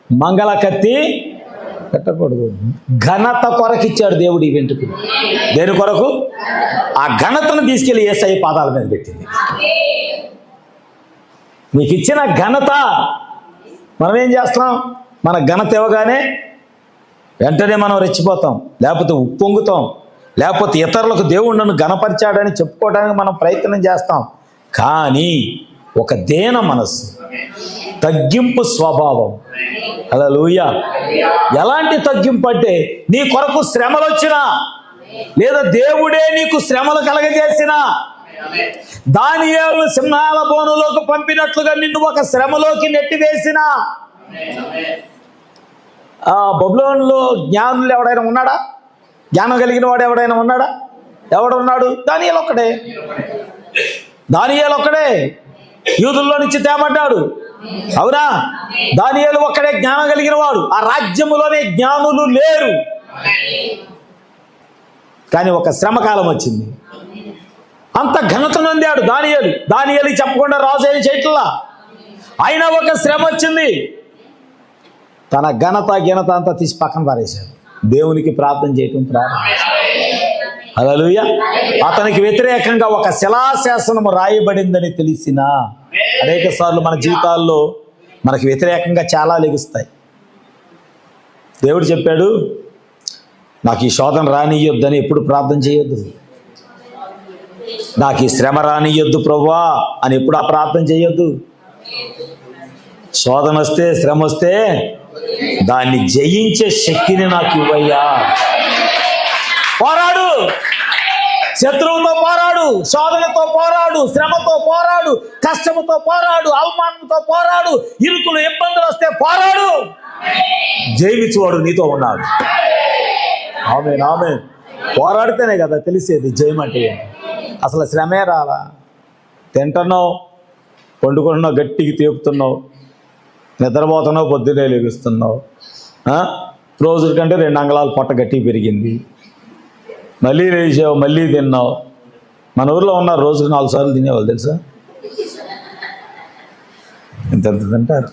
మంగళ కత్తి పెట్టకూడదు. ఘనత కొరకు ఇచ్చాడు దేవుడు ఈ వెంట్రుకలు. దేని కొరకు? ఆ ఘనతను తీసుకెళ్లి యేసయ్య పాదాల మీద పెట్టింది. మీకు ఇచ్చిన ఘనత మనం ఏం చేస్తున్నాం? మన ఘనత ఇవ్వగానే వెంటనే మనం రెచ్చిపోతాం, లేకపోతే ఉప్పొంగుతాం, లేకపోతే ఇతరులకు దేవుడు నన్ను ఘనపరిచాడని చెప్పుకోవడానికి మనం ప్రయత్నం చేస్తాం. కానీ ఒక దేన మనస్సు, తగ్గింపు స్వభావం. హల్లెలూయా. ఎలాంటి తగ్గింపు అంటే నీ కొరకు శ్రమలు వచ్చినా, లేదా దేవుడే నీకు శ్రమలు కలగజేసినా, దానియేలు సింహాల బోనులోకి పంపినట్లుగా నిన్ను ఒక శ్రమలోకి నెట్టివేసినా, బబులోనులో జ్ఞానులు ఎవడైనా ఉన్నాడా? జ్ఞానం కలిగిన వాడు ఎవడైనా ఉన్నాడా? ఎవడున్నాడు? దానియేలు ఒక్కడే. దానియేలు ఒక్కడే యూదుల్లో నుంచి తేబడ్డాడు. అవునా? దానియేలు ఒక్కడే జ్ఞానం కలిగిన వాడు. ఆ రాజ్యములోనే జ్ఞానులు లేరు. కానీ ఒక శ్రమకాలం వచ్చింది. అంత ఘనత నొందాడు దానియేలు. దానియేలుకి చెప్పకుండా రాజు ఏం చేయట్లా. అయినా ఒక శ్రమ వచ్చింది. తన ఘనత అంతా తీసి పక్కన పారేశాడు. దేవునికి ప్రార్థన చేయటం ప్రారంభించాడు. హల్లెలూయా. అతనికి వ్యతిరేకంగా ఒక శిలాశాసనము రాయబడిందని తెలిసిన అనేక సార్లు మన జీవితాల్లో మనకి వ్యతిరేకంగా చాలా లెగుస్తాయి. దేవుడు చెప్పాడు, నాకు ఈ శోధన రానియొద్దని ఎప్పుడు ప్రార్థన చేయొద్దు. నాకు ఈ శ్రమ రానియొద్దు ప్రభువా అని ఎప్పుడు ఆ ప్రార్థన చేయొద్దు. శోధన వస్తే, శ్రమ వస్తే దాన్ని జయించే శక్తిని నాకు ఇవ్వయ్యా. పోరాడు, శత్రువుతో పోరాడు, శోధనతో పోరాడు, శ్రమతో పోరాడు, కష్టముతో పోరాడు, అవమానంతో పోరాడు, ఇరుకులు ఇబ్బందులు వస్తే పోరాడు. జయించువాడు నీతో ఉన్నాడు. ఆమేన్, ఆమేన్. పోరాడితేనే కదా తెలిసేది జయం అంటే. అసలు శ్రమే రాలా. తింటున్నావు, వండుకుంటున్నావు, గట్టికి తేపుతున్నావు, నిద్రపోతున్నావు, పొద్దునే లెగుస్తున్నావు. రోజుల కంటే 2 అంగుళాలు పొట్ట గట్టికి పెరిగింది. మళ్ళీ లేచావు, మళ్ళీ తిన్నావు. మన ఊర్లో ఉన్న రోజుకు 4 సార్లు తినేవాళ్ళు తెలుసా? ఎంత తింటారు.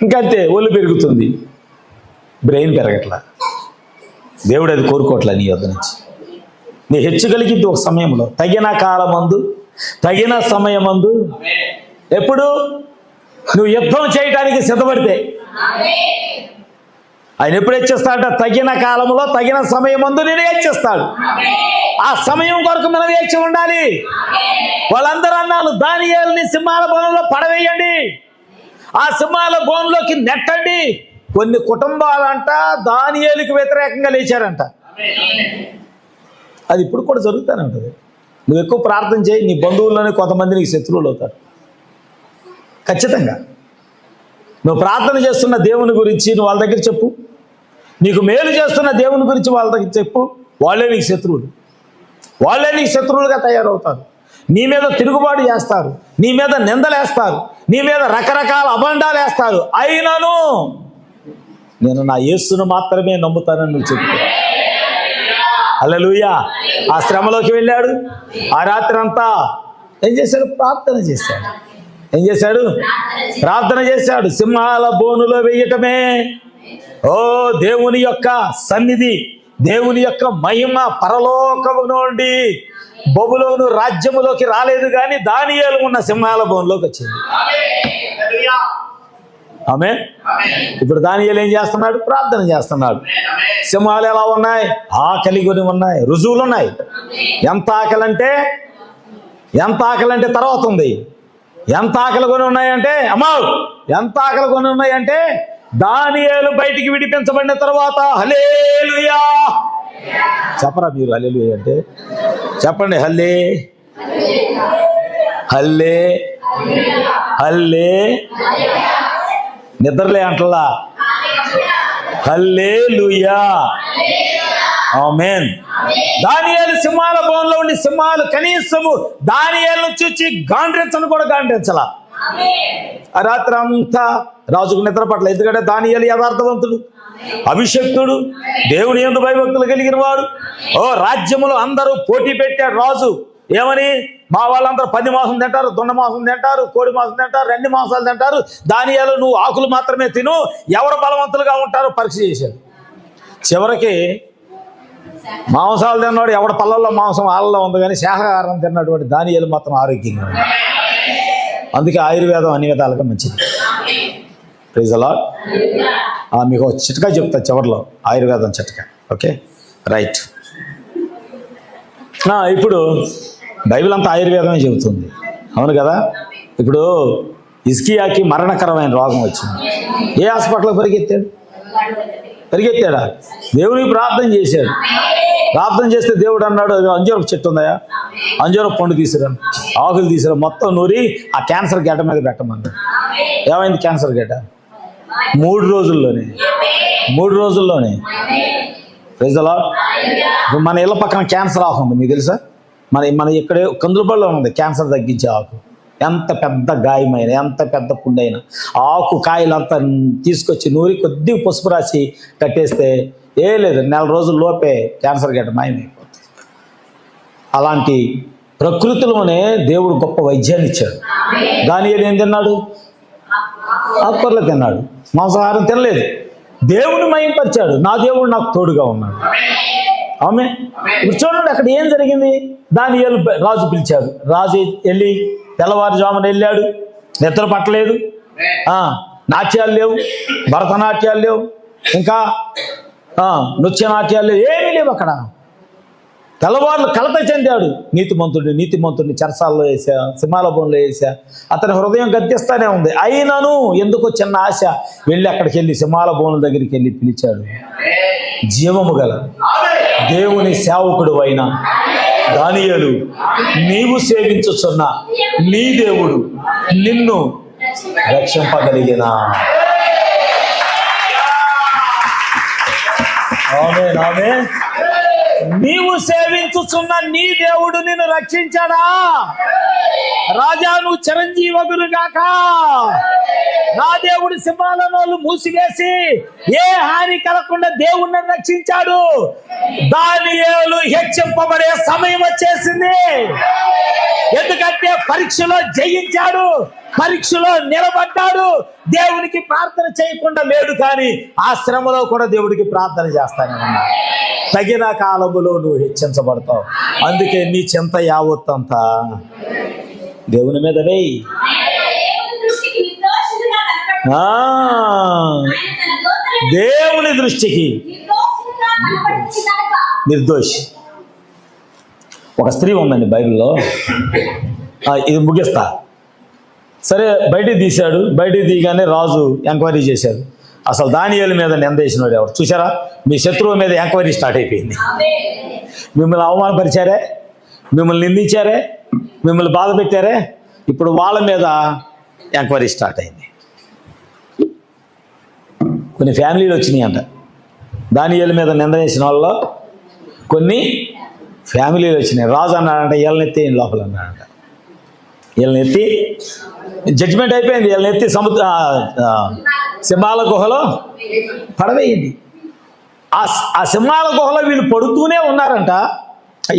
ఇంకంతే, ఒళ్ళు పెరుగుతుంది, బ్రెయిన్ పెరగట్లా. దేవుడు అది కోరుకోవట్లే నీ వద్ద నుంచి. నీ హెచ్చు కలిగింది ఒక సమయంలో, తగిన కాలమందు, తగిన సమయమందు. ఎప్పుడు నువ్వు యుద్ధం చేయడానికి సిద్ధపడితే ఆయన ఎప్పుడు హెచ్చిస్తాడట? తగిన కాలంలో, తగిన సమయమందు నేను హెచ్చిస్తాడు. ఆ సమయం కొరకు మనం వేచి ఉండాలి. వాళ్ళందరూ అన్నారు, దానియేలుని సింహాల బోనులో పడవేయండి, ఆ సింహాల బోనులోకి నెట్టండి. కొన్ని కుటుంబాలంట దానియేలుకి వ్యతిరేకంగా లేచారంట. అది ఇప్పుడు కూడా జరుగుతూనే ఉంటుంది. నువ్వు ఎక్కువ ప్రార్థన చేయి, నీ బంధువుల్లోనే కొంతమంది నీకు శత్రువులు అవుతారు. ఖచ్చితంగా నువ్వు ప్రార్థన చేస్తున్న దేవుని గురించి నువ్వు వాళ్ళ దగ్గర చెప్పు. నీకు మేలు చేస్తున్న దేవుని గురించి వాళ్ళ దగ్గర చెప్పు. వాళ్ళే నీకు శత్రువులు. వాళ్ళే నీకు శత్రువులుగా తయారవుతారు. నీ మీద తిరుగుబాటు చేస్తారు, నీ మీద నిందలేస్తారు, నీ మీద రకరకాల అబండాలు వేస్తారు. అయినను నేను నా యేసును మాత్రమే నమ్ముతానని నువ్వు చెప్పు. హల్లెలూయా. ఆ శ్రమలోకి వెళ్ళాడు. ఆ రాత్రి అంతా ఏం చేశాడు? ప్రార్థన చేశాడు. ఏం చేశాడు? ప్రార్థన చేశాడు. సింహాల బోనులో వేయటమే. ఓ దేవుని యొక్క సన్నిధి, దేవుని యొక్క మహిమ పరలోకము నుండి బబులోను రాజ్యములోకి రాలేదు, కానీ దానియేలు ఉన్న సింహాల బోనులోకి వచ్చింది. ఆమె ఇప్పుడు దానియేలు ఏం చేస్తున్నాడు? ప్రార్థన చేస్తున్నాడు. సింహాలు ఎలా ఉన్నాయి? ఆకలి కొని ఉన్నాయి, రుజువులు ఉన్నాయి. ఎంత ఆకలి అంటే తర్వాత ఉంది. ఎంత ఆకలి కొని ఉన్నాయంటే, అమ్మా ఎంత ఆకలి కొని ఉన్నాయంటే, దానియేలు బయటికి విడిపించబడిన తర్వాత హల్లెలూయా చెప్పరా మీరు? హల్లెలూయా అంటే చెప్పండి. హల్లే హల్లే హల్లే. నిద్రలే అంటలా. హల్లెలూయా, ఆమేన్. దానియేలు సింహాల బోన్లో ఉండి సింహాలు కనీసము దానియేలును చూచి గాండ్రించను కూడా గాండ్రించలా. ఆ రాత్రి అంతా రాజుకు నిద్ర పట్ల. ఎందుకంటే దానియేలు యథార్థవంతుడు, అభిషక్తుడు, దేవుని యందు భయభక్తులు కలిగిన వాడు. ఓ రాజ్యములో అందరూ పోటీ పెట్టాడు రాజు. ఏమని? మా వాళ్ళందరూ 10 మాంసం తింటారు, దొండ మాంసం తింటారు, కోడి మాంసం తింటారు, 2 మాంసాలు తింటారు. దానియేలు నువ్వు ఆకులు మాత్రమే తిను, ఎవరు బలవంతులుగా ఉంటారో పరీక్ష చేశాడు. చివరికి మాంసాలు తిన్నవాడు ఎవడ పళ్ళల్లో మాంసం వాళ్ళలో ఉంది, కానీ శాకాహారం తిన్నటువంటి దానియేలు మాత్రం ఆరోగ్యంగా ఉంది. అందుకే ఆయుర్వేదం అన్ని విధాలుగా మంచిది. Praise the lord. మీకు ఒక చిట్కా చెప్తా చివరిలో, ఆయుర్వేదం చిట్కా. Okay, right. ఇప్పుడు బైబిల్ అంతా ఆయుర్వేదమే చెబుతుంది, అవును కదా? ఇప్పుడు హిజ్కియాకి మరణకరమైన రోగం వచ్చింది. ఏ హాస్పిటల్కి పరిగెత్తాడా? దేవునికి ప్రార్థన చేశాడు. ప్రార్థన చేస్తే దేవుడు అన్నాడు, అంజూరపు చెట్టు ఉందా, అంజూరపు పండు తీసుకురా, ఆకులు తీసుకురా, మొత్తం నూరి ఆ క్యాన్సర్ గడ్డ మీద పెట్టమన్నాడు. ఏమైంది క్యాన్సర్ గడ్డ? 3 రోజుల్లోనే 3 రోజుల్లోనే. Praise the lord. మన ఇళ్ళ పక్కన క్యాన్సర్ ఆకు ఉంది, మీకు తెలుసా? మన ఇక్కడే కందులబడిలో ఉంది క్యాన్సర్ తగ్గించే ఆకు. ఎంత పెద్ద గాయమైన, ఎంత పెద్ద పుండైనా ఆకు కాయలంతా తీసుకొచ్చి నూరి కొద్దిగా పసుపు రాసి కట్టేస్తే లేదు 4 రోజుల లోపే క్యాన్సర్ గడ్డ మాయమైపోతుంది. అలాంటి ప్రకృతిలోనే దేవుడు గొప్ప వైద్యాన్ని ఇచ్చాడు. దానియేలు ఏం తిన్నాడు? ఆకుకూరలు తిన్నాడు, మాంసాహారం తినలేదు. దేవుని మహింపరిచాడు. నా దేవుడు నాకు తోడుగా ఉన్నాడు. ఆమె ఇప్పుడు చూడండి అక్కడ ఏం జరిగింది. దానియేలు రాజు పిలిచాడు. రాజు వెళ్ళి తెల్లవారుజామున వెళ్ళాడు, నిద్ర పట్టలేదు. నాట్యాలు లేవు, భరతనాట్యాలు లేవు, ఇంకా నృత్యనాట్యాలు లేవు, ఏమీ లేవు అక్కడ. తెల్లవారులు కలత చెందాడు. నీతిమంతుడిని చెరసాల్లో వేసా, సింహాల బోన్లో వేసా. అతని హృదయం గద్దిస్తానే ఉంది. అయినను ఎందుకో చిన్న ఆశ వెళ్ళి అక్కడికి వెళ్ళి సింహాల బోనుల దగ్గరికి వెళ్ళి పిలిచాడు. జీవము గల దేవుని సేవకుడు అయిన దానియేలు, నీవు సేవించుచున్న నీ దేవుడు నిన్ను రక్షింపగలిగిన. ఆమేన్, ఆమేన్. నీవు సేవించుచున్న నీ దేవుడు నిన్ను రక్షించాడా? రాజా నువ్వు చిరంజీవగులుగాక. నా దేవుడు సింహాలను మూసివేసి ఏ హాని కలగకుండా దేవుణ్ణి రక్షించాడు. దానియేలు హెచ్చింపబడే సమయం వచ్చేసింది. ఎందుకంటే పరీక్షలో జయించాడు, పరీక్షలో నిలబడ్డాడు. దేవునికి ప్రార్థన చేయకుండా లేడు, కానీ ఆ శ్రమలో కూడా దేవుడికి ప్రార్థన చేస్తానన్నా. తగిన కాలములో నువ్వు హెచ్చించబడతావు. అందుకే నీ చింత యావత్తంతా దేవుని మీద వేయి. దేవుని దృష్టికి నిర్దోషి. ఒక స్త్రీ ఉందండి బైబిల్లో, ఇది ముగిస్తా. సరే బయటికి తీశాడు. బయటికి తీయగానే రాజు ఎంక్వైరీ చేశాడు. అసలు దానియేలు మీద నిందేసినాడు ఎవరు చూసారా? మీ శత్రువు మీద ఎంక్వైరీ స్టార్ట్ అయిపోయింది. మిమ్మల్ని అవమానపరిచారే, మిమ్మల్ని నిందించారే, మిమ్మల్ని బాధ పెట్టారే, ఇప్పుడు వాళ్ళ మీద ఎంక్వైరీ స్టార్ట్ అయింది. కొన్ని ఫ్యామిలీలు వచ్చినాయి అంట. దానియేలు మీద నింద వేసిన వాళ్ళలో కొన్ని ఫ్యామిలీలు వచ్చినాయి. రాజు అన్నాడంట వీళ్ళనెత్తి లోపల అన్నాడంట. వీళ్ళనెత్తి జడ్జిమెంట్ అయిపోయింది. వీళ్ళనెత్తి సింహాల గుహలో పడవేయండి. ఆ సింహాల గుహలో వీళ్ళు పడుతూనే ఉన్నారంట.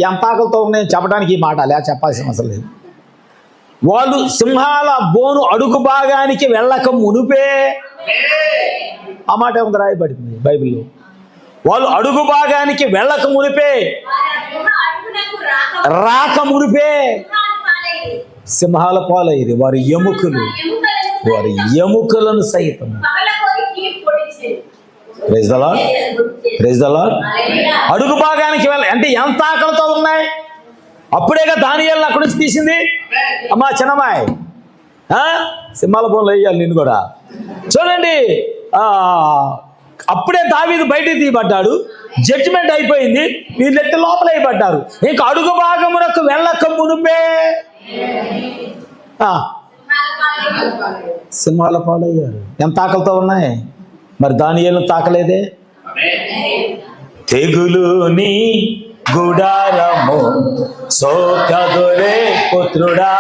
ఎంత ఆకలితో ఉన్నాయో చెప్పడానికి ఈ మాట లే, చెప్పాల్సిన అవసరం లేదు. వాళ్ళు సింహాల బోను అడుగు భాగానికి వెళ్ళక మునిపే, ఆ మాట ఏముంది రాయబడింది బైబిల్లో. వాళ్ళు అడుగు భాగానికి వెళ్ళక మునిపే, రాక మునిపే సింహాల పాలయ్యేది. వారి ఎముకలను సైతం. Praise the lord, praise the lord. అడుగు భాగానికి అంటే ఎంత ఆకలితో ఉన్నాయి. అప్పుడేగా దానియేలు అక్కడి నుంచి తీసింది. అమ్మా చిన్నమ్మాయి, సింహాల బోన్లో వేయాలి నిన్ను కూడా. చూడండి, అప్పుడే దావీదు బయటికి తీయబడ్డాడు. జడ్జిమెంట్ అయిపోయింది. వీళ్ళెత్తి లోపల వేయబడ్డారు. ఇంకా అడుగు భాగమునకు వెళ్ళక మునుపే సింహాల పాలయ్యారు. ఎంత ఆకలితో ఉన్నాయి. మరి దానియేలు తాకలేదే. తెగులుని గుడారము సోకగొరే పుత్రుడా,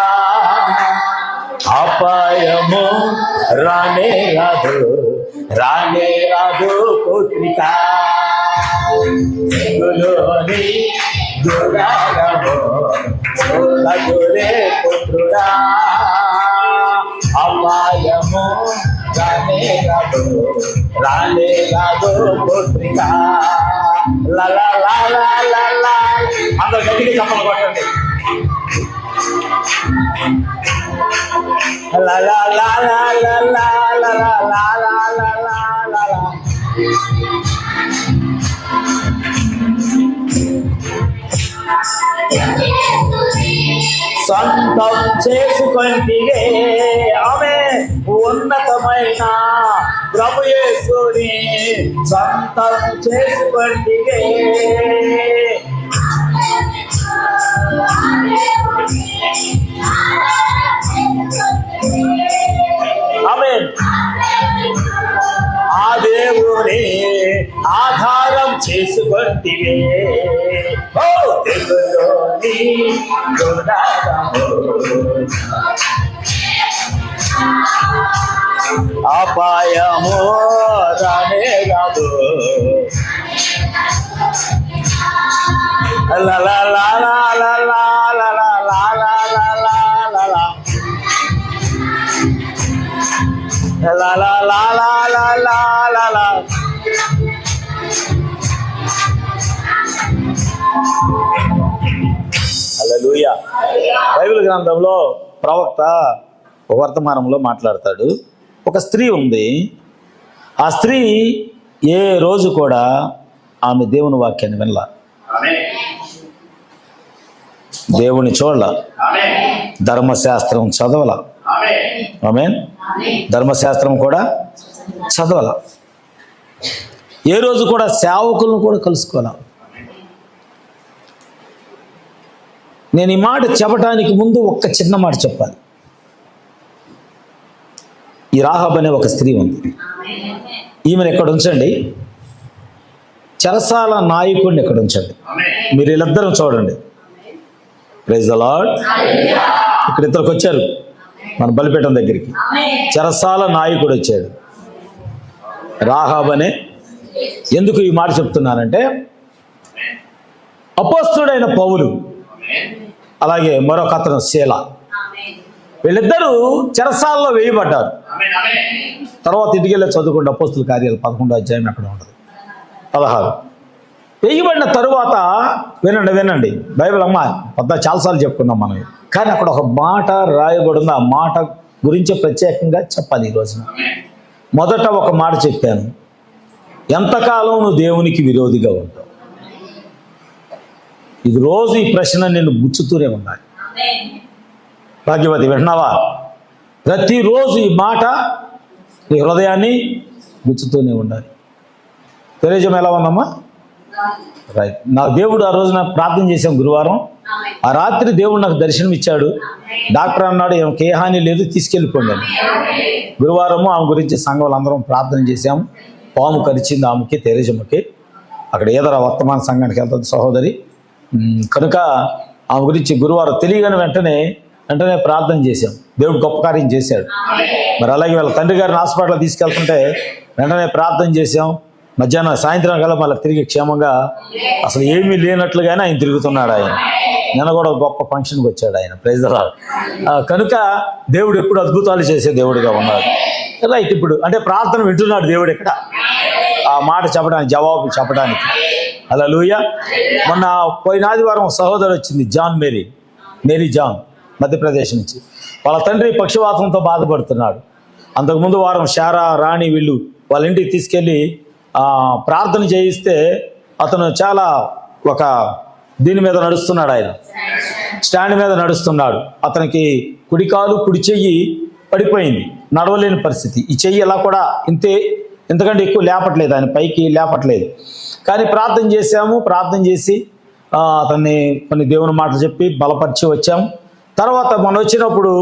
అపాయము రానే రాదు పుత్రిక. తెగులుని గుడారము సోకగొరే పుత్రుడా, అపాయము రానే రాదు పుత్రిక. అందరూ గట్టిగా చప్పలు కొట్టండి. సొంతం చేసుకొంటివే ఆమె ఉన్నతమైన ప్రభు యేసుని సొంతం చేసుకొంటివే. ఆమేన్. దేవుని ఆధారం చేసుకొంటివే. ఓ తెగులోని గుడారము అపాయము రానే రాదు. లా లా లా లా లా లా లా లా లా లా లా లా లా లా లా లా లా లా. హల్లెలూయా. బైబిల్ గ్రంథంలో ప్రవక్త వర్తమానంలో మాట్లాడతాడు. ఒక స్త్రీ ఉంది. ఆ స్త్రీ ఏ రోజు కూడా ఆమె దేవుని వాక్యాన్ని వినలా, దేవుని చూడల, ధర్మశాస్త్రం చదవల. ఆమేన్. ధర్మశాస్త్రం కూడా చదవల. ఏ రోజు కూడా సేవకులను కూడా కలుసుకోవాల. నేను ఈ మాట చెప్పడానికి ముందు ఒక్క చిన్న మాట చెప్పాలి. ఈ రాహాబ్ అనే ఒక స్త్రీ ఉంది. ఈమెను ఎక్కడ ఉంచండి, చెరసాల నాయకుడిని ఎక్కడ ఉంచండి. మీరు వీళ్ళిద్దరూ చూడండి. Praise the lord. ఇక్కడ ఇద్దరికి వచ్చారు మన బలిపీఠం దగ్గరికి. చెరసాల నాయకుడు వచ్చాడు, రాహాబ్ అనే. ఎందుకు ఈ మాట చెప్తున్నానంటే, అపోస్తలుడైన పౌలు, అలాగే మరొక అతను శీల, వీళ్ళిద్దరూ చెరసాలలో వేయబడ్డారు. తర్వాత ఇంటికి వెళ్ళి చదువుకోండి. అపోస్తల కార్యాలు 11వ అధ్యాయం అక్కడ ఉంటుంది, 16. వేయబడిన తరువాత వినండి బైబిల్ అమ్మ చాలాసార్లు చెప్పుకున్నాం మనం, కానీ అక్కడ ఒక మాట రాయబడింది. ఆ మాట గురించి ప్రత్యేకంగా చెప్పాలి ఈ రోజున. మొదట ఒక మాట చెప్పాను, ఎంతకాలం నువ్వు దేవునికి విరోధిగా ఉంటావు. ఇది రోజు ఈ ప్రశ్న నిన్ను గుచ్చుతూనే ఉండాలి. భాగ్యవతి వింటున్నావా? ప్రతిరోజు ఈ మాట నీ హృదయాన్ని గుచ్చుతూనే ఉండాలి. తెలియజేయం ఎలా ఉందమ్మా? రైట్. నా దేవుడు ఆ రోజున ప్రార్థన చేశాం గురువారం. ఆ రాత్రి దేవుడు నాకు దర్శనం ఇచ్చాడు. డాక్టర్ అన్నాడు ఏమకి ఏ హాని లేదు, తీసుకెళ్ళిపోండి అని. గురువారము ఆమె గురించి సంఘంలో అందరం ప్రార్థన చేశాము. పాము కరిచింది ఆమెకి, తెరేజమ్మకి. అక్కడ ఏదైనా వర్తమాన సంఘానికి వెళ్తుంది సహోదరి. కనుక ఆమె గురించి గురువారం తెలియగానే వెంటనే ప్రార్థన చేశాం. దేవుడు గొప్ప కార్యం చేశాడు. మరి అలాగే వాళ్ళ తండ్రి గారిని హాస్పిటల్ తీసుకెళ్తుంటే వెంటనే ప్రార్థన చేశాం. మధ్యాహ్నం సాయంత్రం కల్లా మళ్ళీ తిరిగి క్షేమంగా, అసలు ఏమీ లేనట్లుగానే ఆయన తిరుగుతున్నాడు. ఆయన నిన్న కూడా గొప్ప ఫంక్షన్కి వచ్చాడు ఆయన. Praise the lord. కనుక దేవుడు ఎప్పుడు అద్భుతాలు చేసే దేవుడిగా ఉన్నాడు. రైట్. ఇప్పుడు అంటే ప్రార్థన వింటున్నాడు దేవుడు ఇక్కడ, ఆ మాట చెప్పడానికి, జవాబు చెప్పడానికి. హల్లెలూయా. మొన్న పోయిన ఆదివారం ఒక సహోదరు వచ్చింది, మేరీ జాన్, మధ్యప్రదేశ్ నుంచి. వాళ్ళ తండ్రి పక్షవాతంతో బాధపడుతున్నాడు. అంతకుముందు వారం శారా, రాణి వీళ్ళు వాళ్ళ ఇంటికి తీసుకెళ్ళి ప్రార్థన చేయిస్తే అతను చాలా ఒక దీని మీద నడుస్తున్నాడు. ఆయన స్టాండ్ మీద నడుస్తున్నాడు. అతనికి కుడి కాలు కుడి చెయ్యి పడిపోయింది, నడవలేని పరిస్థితి. ఈ చెయ్యి ఎలా కూడా ఇంతకంటే ఎక్కువ లేపట్లేదు, ఆయన పైకి లేపట్లేదు. కానీ ప్రార్థన చేశాము. ప్రార్థన చేసి అతన్ని కొన్ని దేవుని మాటలు చెప్పి బలపరిచి వచ్చాము. తర్వాత మనం వచ్చినప్పుడు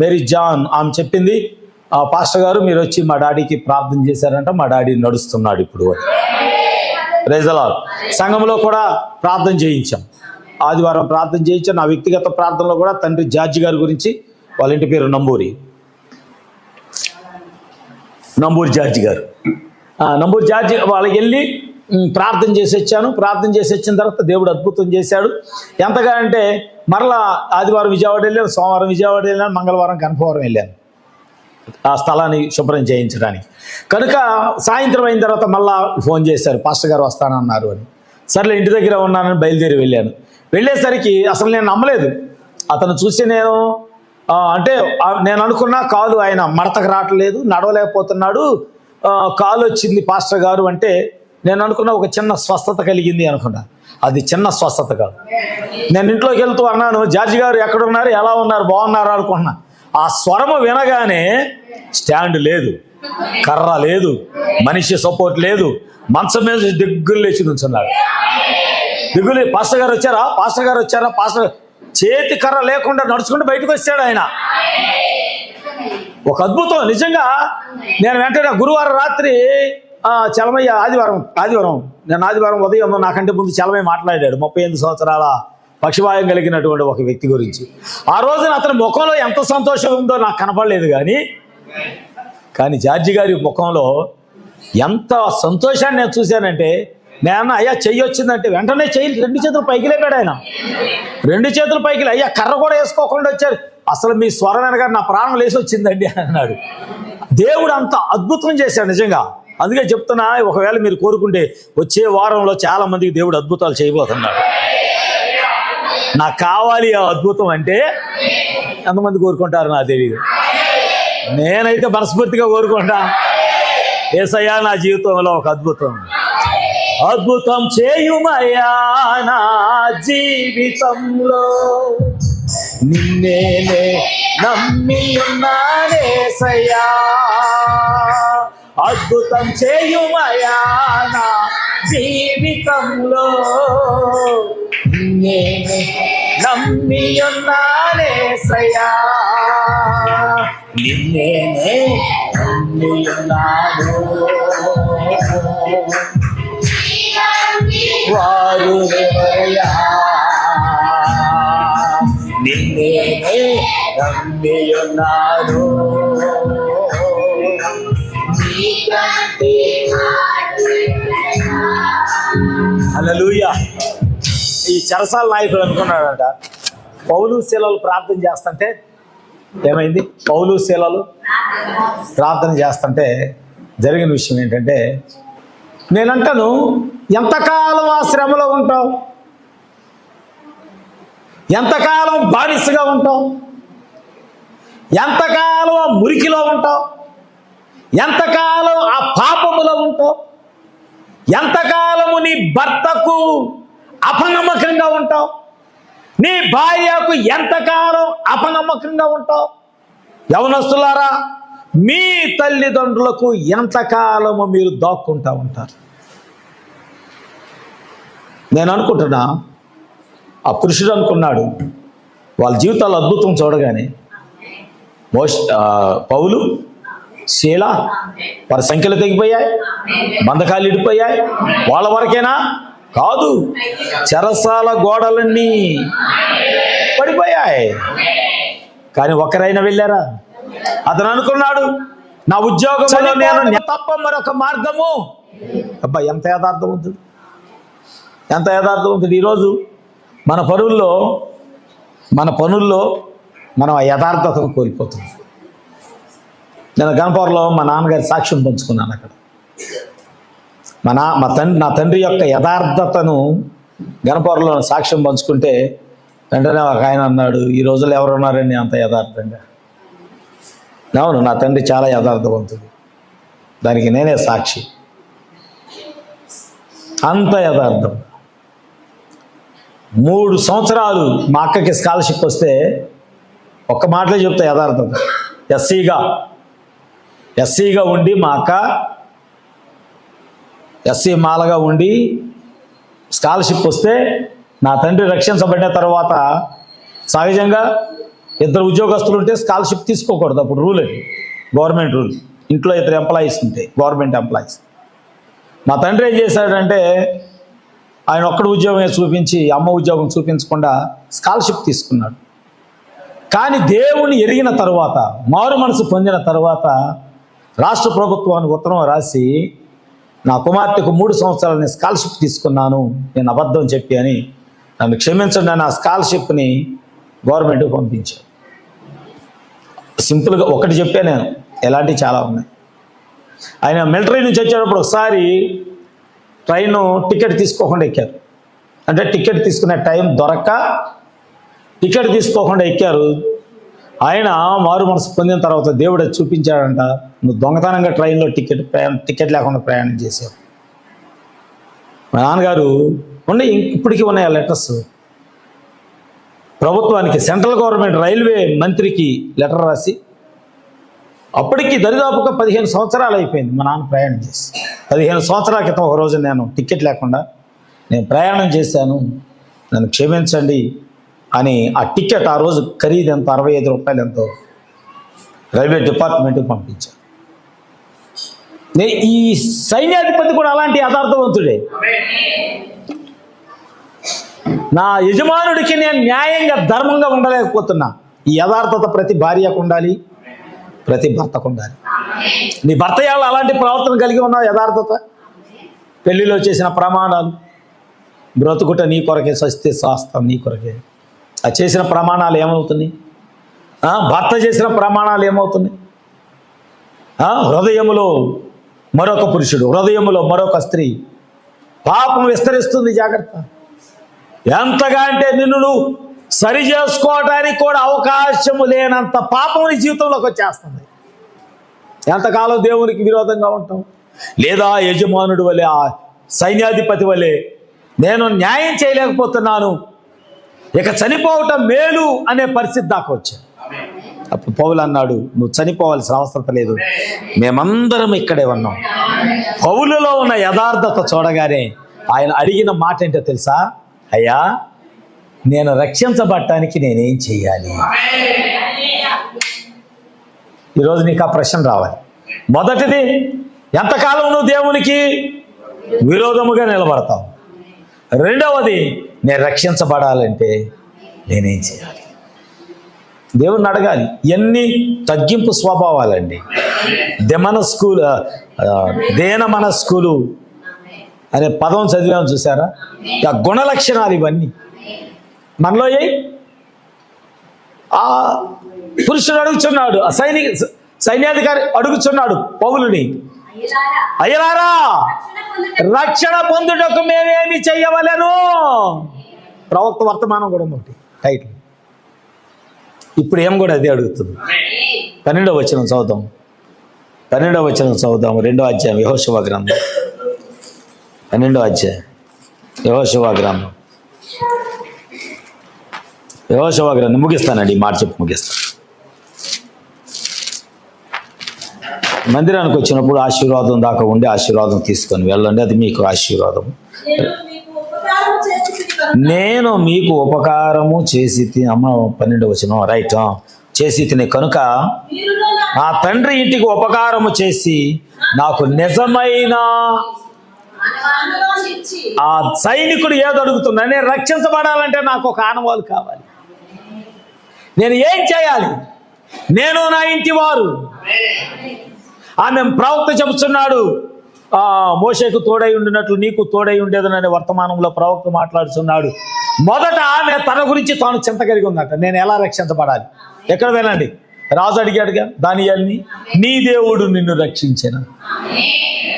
మేరీ జాన్ ఆమె చెప్పింది, పాస్టర్ గారు మీరు వచ్చి మా డాడీకి ప్రార్థన చేశారంట, మా డాడీ నడుస్తున్నాడు ఇప్పుడు. Praise the lord. సంఘంలో కూడా ప్రార్థన చేయించాం. ఆదివారం ప్రార్థన చేయించాం. నా వ్యక్తిగత ప్రార్థనలో కూడా తండ్రి జార్జి గారి గురించి, వాళ్ళ ఇంటి పేరు నంబూరి జార్జి గారు. నంబూరి జార్జి వాళ్ళకి వెళ్ళి ప్రార్థన చేసి వచ్చాను. ప్రార్థన చేసి వచ్చిన తర్వాత దేవుడు అద్భుతం చేశాడు. ఎంతగా అంటే మరలా ఆదివారం విజయవాడ వెళ్ళాను, సోమవారం విజయవాడ వెళ్ళాను, మంగళవారం గణపవరం వెళ్ళాను ఆ స్థలాన్ని శుభ్రం చేయించడానికి. కనుక సాయంత్రం అయిన తర్వాత మళ్ళా ఫోన్ చేశారు, పాస్టర్ గారు వస్తానన్నారు అని. సర్లే ఇంటి దగ్గర ఉన్నానని బయలుదేరి వెళ్ళాను. వెళ్ళేసరికి అసలు నేను నమ్మలేదు. అతను చూసి నేను అనుకున్నా కాలు ఆయన మడతకు రావట్లేదు, నడవలేకపోతున్నాడు, కాలు వచ్చింది పాస్టర్ గారు అంటే నేను అనుకున్నా ఒక చిన్న స్వస్థత కలిగింది అనుకున్నా. అది చిన్న స్వస్థత కాదు. నేను ఇంట్లోకి వెళ్తూ అన్నాను, జార్జి గారు ఎక్కడున్నారు, ఎలా ఉన్నారు, బాగున్నారా అనుకున్నా. ఆ స్వరము వినగానే స్టాండ్ లేదు, కర్ర లేదు, మనిషి సపోర్ట్ లేదు, మంచం మీద దిగ్గులు లేచి నుంచున్నాడు. పాస్టర్ గారు వచ్చారా, పాస్టర్ చేతి కర్ర లేకుండా నడుచుకుంటూ బయటకు వచ్చాడు ఆయన. ఒక అద్భుతం నిజంగా. నేను వెంటనే గురువారం రాత్రి చలమయ్య ఆదివారం నేను ఆదివారం ఉదయం నాకంటే ముందు చలమయ్య మాట్లాడాడు 38 సంవత్సరాల పక్షవాయం కలిగినటువంటి ఒక వ్యక్తి గురించి. ఆ రోజున అతని ముఖంలో ఎంత సంతోషం ఉందో నాకు కనపడలేదు, కానీ జార్జి గారి ముఖంలో ఎంత సంతోషాన్ని నేను చూశానంటే, నేను అయ్యా చెయ్యి వచ్చిందంటే వెంటనే చెయ్యి 2 చేతులు పైకి లేపాడు ఆయన. 2 చేతులు పైకి అయ్యా కర్ర కూడా వేసుకోకుండా వచ్చారు. అసలు మీ స్వరమైన గారు నా ప్రాణం లేసి వచ్చిందండి అన్నాడు. దేవుడు అంత అద్భుతం చేశాడు నిజంగా. అందుకే చెప్తున్నా, ఒకవేళ మీరు కోరుకుంటే వచ్చే వారంలో చాలా మందికి దేవుడు అద్భుతాలు చేయబోతున్నాడు. నాకు కావాలి ఆ అద్భుతం అంటే ఎంతమంది కోరుకుంటారు నాకు తెలియదు. నేనైతే మనస్ఫూర్తిగా కోరుకుంటా, యేసయ్యా నా జీవితంలో ఒక అద్భుతం చేయుమయ్యా నా జీవితంలో, నిన్నే నమ్మి ఉన్నానేసయ్యా. అద్భుతం చేయుమయ్యా నా జీవితంలో, నిన్నే నమ్మి ఉన్నానేసయ్యా. నిన్నే నమ్మి ఉన్నాను, వారు నిన్నే నమ్మి ఉన్నాను. హల్లెలూయా. ఈ చెరసాల నాయకుడు అనుకున్నాడంట, పౌలు శీలలు ప్రార్థన చేస్తుంటే ఏమైంది? పౌలు శీలలు ప్రార్థన చేస్తుంటే జరిగిన విషయం ఏంటంటే, నేనంటాను, ఎంతకాలం ఆ శ్రమలో ఉంటావు? ఎంతకాలం బానిసగా ఉంటావు? ఎంతకాలం ఆ మురికిలో ఉంటావు? ఎంతకాలం ఆ పాపములో ఉంటావు? ఎంతకాలము నీ భర్తకు అపనమ్మకంగా ఉంటావు? నీ భార్యకు ఎంతకాలం అపనమ్మకంగా ఉంటావు? యవనస్తులారా, మీ తల్లిదండ్రులకు ఎంతకాలము మీరు దాక్కుంటా ఉంటారు? నేను అనుకుంటున్నా, ఆ పురుషుడు అనుకున్నాడు, వాళ్ళ జీవితాల్లో అద్భుతం చూడగానే పౌలు శీల వారి సంఖ్యలు తెగిపోయాయి, బంధకాలు ఇడిపోయాయి. వాళ్ళ వరకేనా? కాదు, చెరసాల గోడలన్నీ పడిపోయాయి. కానీ ఒకరైనా వెళ్ళారా? అతను అనుకున్నాడు, నా ఉద్యోగంలో నేను తప్ప మరొక మార్గము. అబ్బా, ఎంత యథార్థవంతుడు, ఎంత యథార్థవంతుడు. ఈరోజు మన పనుల్లో మనం ఆ యథార్థతను కోల్పోతున్నాం. నేను గణపవరంలో మా నాన్నగారి సాక్ష్యం పంచుకున్నాను. అక్కడ నా తండ్రి యొక్క యథార్థతను గణపవరంలో సాక్ష్యం పంచుకుంటే వెంటనే ఒక ఆయన అన్నాడు, ఈ రోజుల్లో ఎవరున్నారని అంత యథార్థంగా. అవును, నా తండ్రి చాలా యథార్థవంతుడు, దానికి నేనే సాక్షి. అంత యథార్థం. 3 సంవత్సరాలు మా అక్కకి స్కాలర్షిప్ వస్తే ఒక్క మాటలో చెప్తా యథార్థత. ఎస్సీగా ఉండి మా అక్క ఎస్సీ మాలగా ఉండి స్కాలర్షిప్ వస్తే నా తండ్రి రక్షించబడిన తర్వాత సహజంగా 2 ఉద్యోగస్తులు ఉంటే స్కాలర్షిప్ తీసుకోకూడదు. అప్పుడు రూల్ అది, గవర్నమెంట్ రూల్. ఇంట్లో 2 ఎంప్లాయీస్ ఉంటాయి, గవర్నమెంట్ ఎంప్లాయీస్. మా తండ్రి ఏం చేశాడంటే, ఆయన ఒక్కడు ఉద్యోగమే చూపించి అమ్మ ఉద్యోగం చూపించకుండా స్కాలర్షిప్ తీసుకున్నాడు. కానీ దేవుని ఎరిగిన తర్వాత, మారు మనసు పొందిన తర్వాత రాష్ట్ర ప్రభుత్వానికి ఉత్తరం రాసి, నా కుమార్తెకు 3 సంవత్సరాలు నేను స్కాలర్షిప్ తీసుకున్నాను, నేను అబద్ధం చెప్పి అని నన్ను క్షమించండి అని ఆ స్కాలర్షిప్ని గవర్నమెంట్కి పంపించాను. సింపుల్గా ఒకటి చెప్పే నేను, ఎలాంటివి చాలా ఉన్నాయి. ఆయన మిలిటరీ నుంచి వచ్చేటప్పుడు ఒకసారి ట్రైను టికెట్ తీసుకోకుండా ఎక్కారు. అంటే టికెట్ తీసుకునే టైం దొరక్క టికెట్ తీసుకోకుండా ఎక్కారు. ఆయన మారు మనసు పొందిన తర్వాత దేవుడు చూపించాడంట, నువ్వు దొంగతనంగా ట్రైన్లో టికెట్ లేకుండా ప్రయాణం చేశావు. మా నాన్నగారు ఇప్పటికీ ఉన్నాయి ఆ లెటర్స్. ప్రభుత్వానికి, సెంట్రల్ గవర్నమెంట్ రైల్వే మంత్రికి లెటర్ రాసి, అప్పటికి దరిదాపుగా 15 సంవత్సరాలు అయిపోయింది మా నాన్న ప్రయాణం చేసి. 15 సంవత్సరాల క్రితం ఒకరోజు నేను టికెట్ లేకుండా నేను ప్రయాణం చేశాను, నన్ను క్షమించండి అని. ఆ టికెట్ ఆ రోజు ఖరీదు ఎంత, 65 రూపాయలు ఎంతో. రైల్వే డిపార్ట్మెంట్కి పంపించారు. ఈ సైన్యాధిపతి కూడా అలాంటి యథార్థవంతుడే. నా యజమానుడికి నేను న్యాయంగా ధర్మంగా ఉండలేకపోతున్నా. ఈ యథార్థత ప్రతి భార్యకు ఉండాలి, ప్రతి భర్తకు ఉండాలి. నీ భర్త అలాంటి ప్రవర్తన కలిగి ఉన్నావు, యథార్థత. పెళ్లిలో చేసిన ప్రమాణాలు, బ్రతుకుట నీ కొరకే, సస్తే శాస్త్రం నీ కొరకే. ఆ చేసిన ప్రమాణాలు ఏమవుతున్నాయి? భర్త చేసిన ప్రమాణాలు ఏమవుతున్నాయి? హృదయములో మరొక పురుషుడు, హృదయములో మరొక స్త్రీ, పాపం విస్తరిస్తుంది. జాగ్రత్త. ఎంతగా అంటే నిన్ను నువ్వు సరి చేసుకోవడానికి కూడా అవకాశము లేనంత పాపం నీ జీవితంలోకి వచ్చేస్తుంది. ఎంతకాలం దేవునికి విరోధంగా ఉంటాం? లేదా యజమానుడి వలె, ఆ సైన్యాధిపతి వలె నేను న్యాయం చేయలేకపోతున్నాను, ఇక చనిపోవటం మేలు అనే పరిస్థితి దాకా వచ్చాను. అప్పుడు పౌలు అన్నాడు, నువ్వు చనిపోవాల్సిన అవసరం లేదు, మేమందరం ఇక్కడే ఉన్నాం. పౌలులో ఉన్న యథార్థత చూడగానే ఆయన అడిగిన మాట ఏంటో తెలుసా? అయ్యా, నేను రక్షించబడటానికి నేనేం చెయ్యాలి? ఈరోజు నీకు ఆ ప్రశ్న రావాలి. మొదటిది, ఎంతకాలం నువ్వు దేవునికి విరోధముగా నిలబడతావు? రెండవది, నేను రక్షించబడాలంటే నేనేం చేయాలి? దేవుణ్ణి అడగాలి. ఎన్ని తగ్గింపు స్వభావాలండి. దేన మనస్కులు అనే పదం చదివాము చూసారా? ఆ గుణ లక్షణాలు ఇవన్నీ మనలో ఆ పురుషుడు అడుగుచున్నాడు, ఆ సైన్యాధికారి అడుగుచున్నాడు పౌలుని, అయ్యలారా, రక్షణ పొందుటకు మేమేమి చెయ్యవలెను? ప్రవక్త వర్తమానం కూడా ఒకటి టైటిల్. ఇప్పుడు ఏం కూడా అదే అడుగుతుంది. 12వ వచనం చదువుదాం. 12వ వచనం చదువుదాం. 2వ అధ్యాయం యెహోషువ గ్రంథం, 12వ అధ్యాయం యెహోషువ గ్రంథం. యెహోషువ గ్రంథం ముగిస్తానండి, ఈ మాట చెప్పి ముగిస్తాను. మందిరానికి వచ్చినప్పుడు ఆశీర్వాదం దాకా ఉండి ఆశీర్వాదం తీసుకొని వెళ్ళండి, అది మీకు ఆశీర్వాదం. నేను మీకు ఉపకారము చేసి, అమ్మ 12వ వచనం రైట్, చేసి తిని కనుక నా తండ్రి ఇంటికి ఉపకారము చేసి నాకు నిజమైన ఆ సైనికుడు ఏదో అడుగుతున్నా, నేను రక్షించబడాలంటే నాకు ఒక ఆనవాలు కావాలి. నేను ఏం చేయాలి? నేను నా ఇంటి వారు. ఆమె ప్రవక్త చెబుతున్నాడు, మోషేకు తోడై ఉండినట్లు నీకు తోడై ఉండేదననే వర్తమానంలో ప్రవక్త మాట్లాడుతున్నాడు. మొదట ఆమె తన గురించి తాను చింత కలిగి ఉందట. నేను ఎలా రక్షించబడాలి? ఎక్కడ వినండి, రాజు అడిగాడుగా దానియేలుని, నీ దేవుడు నిన్ను రక్షించెను.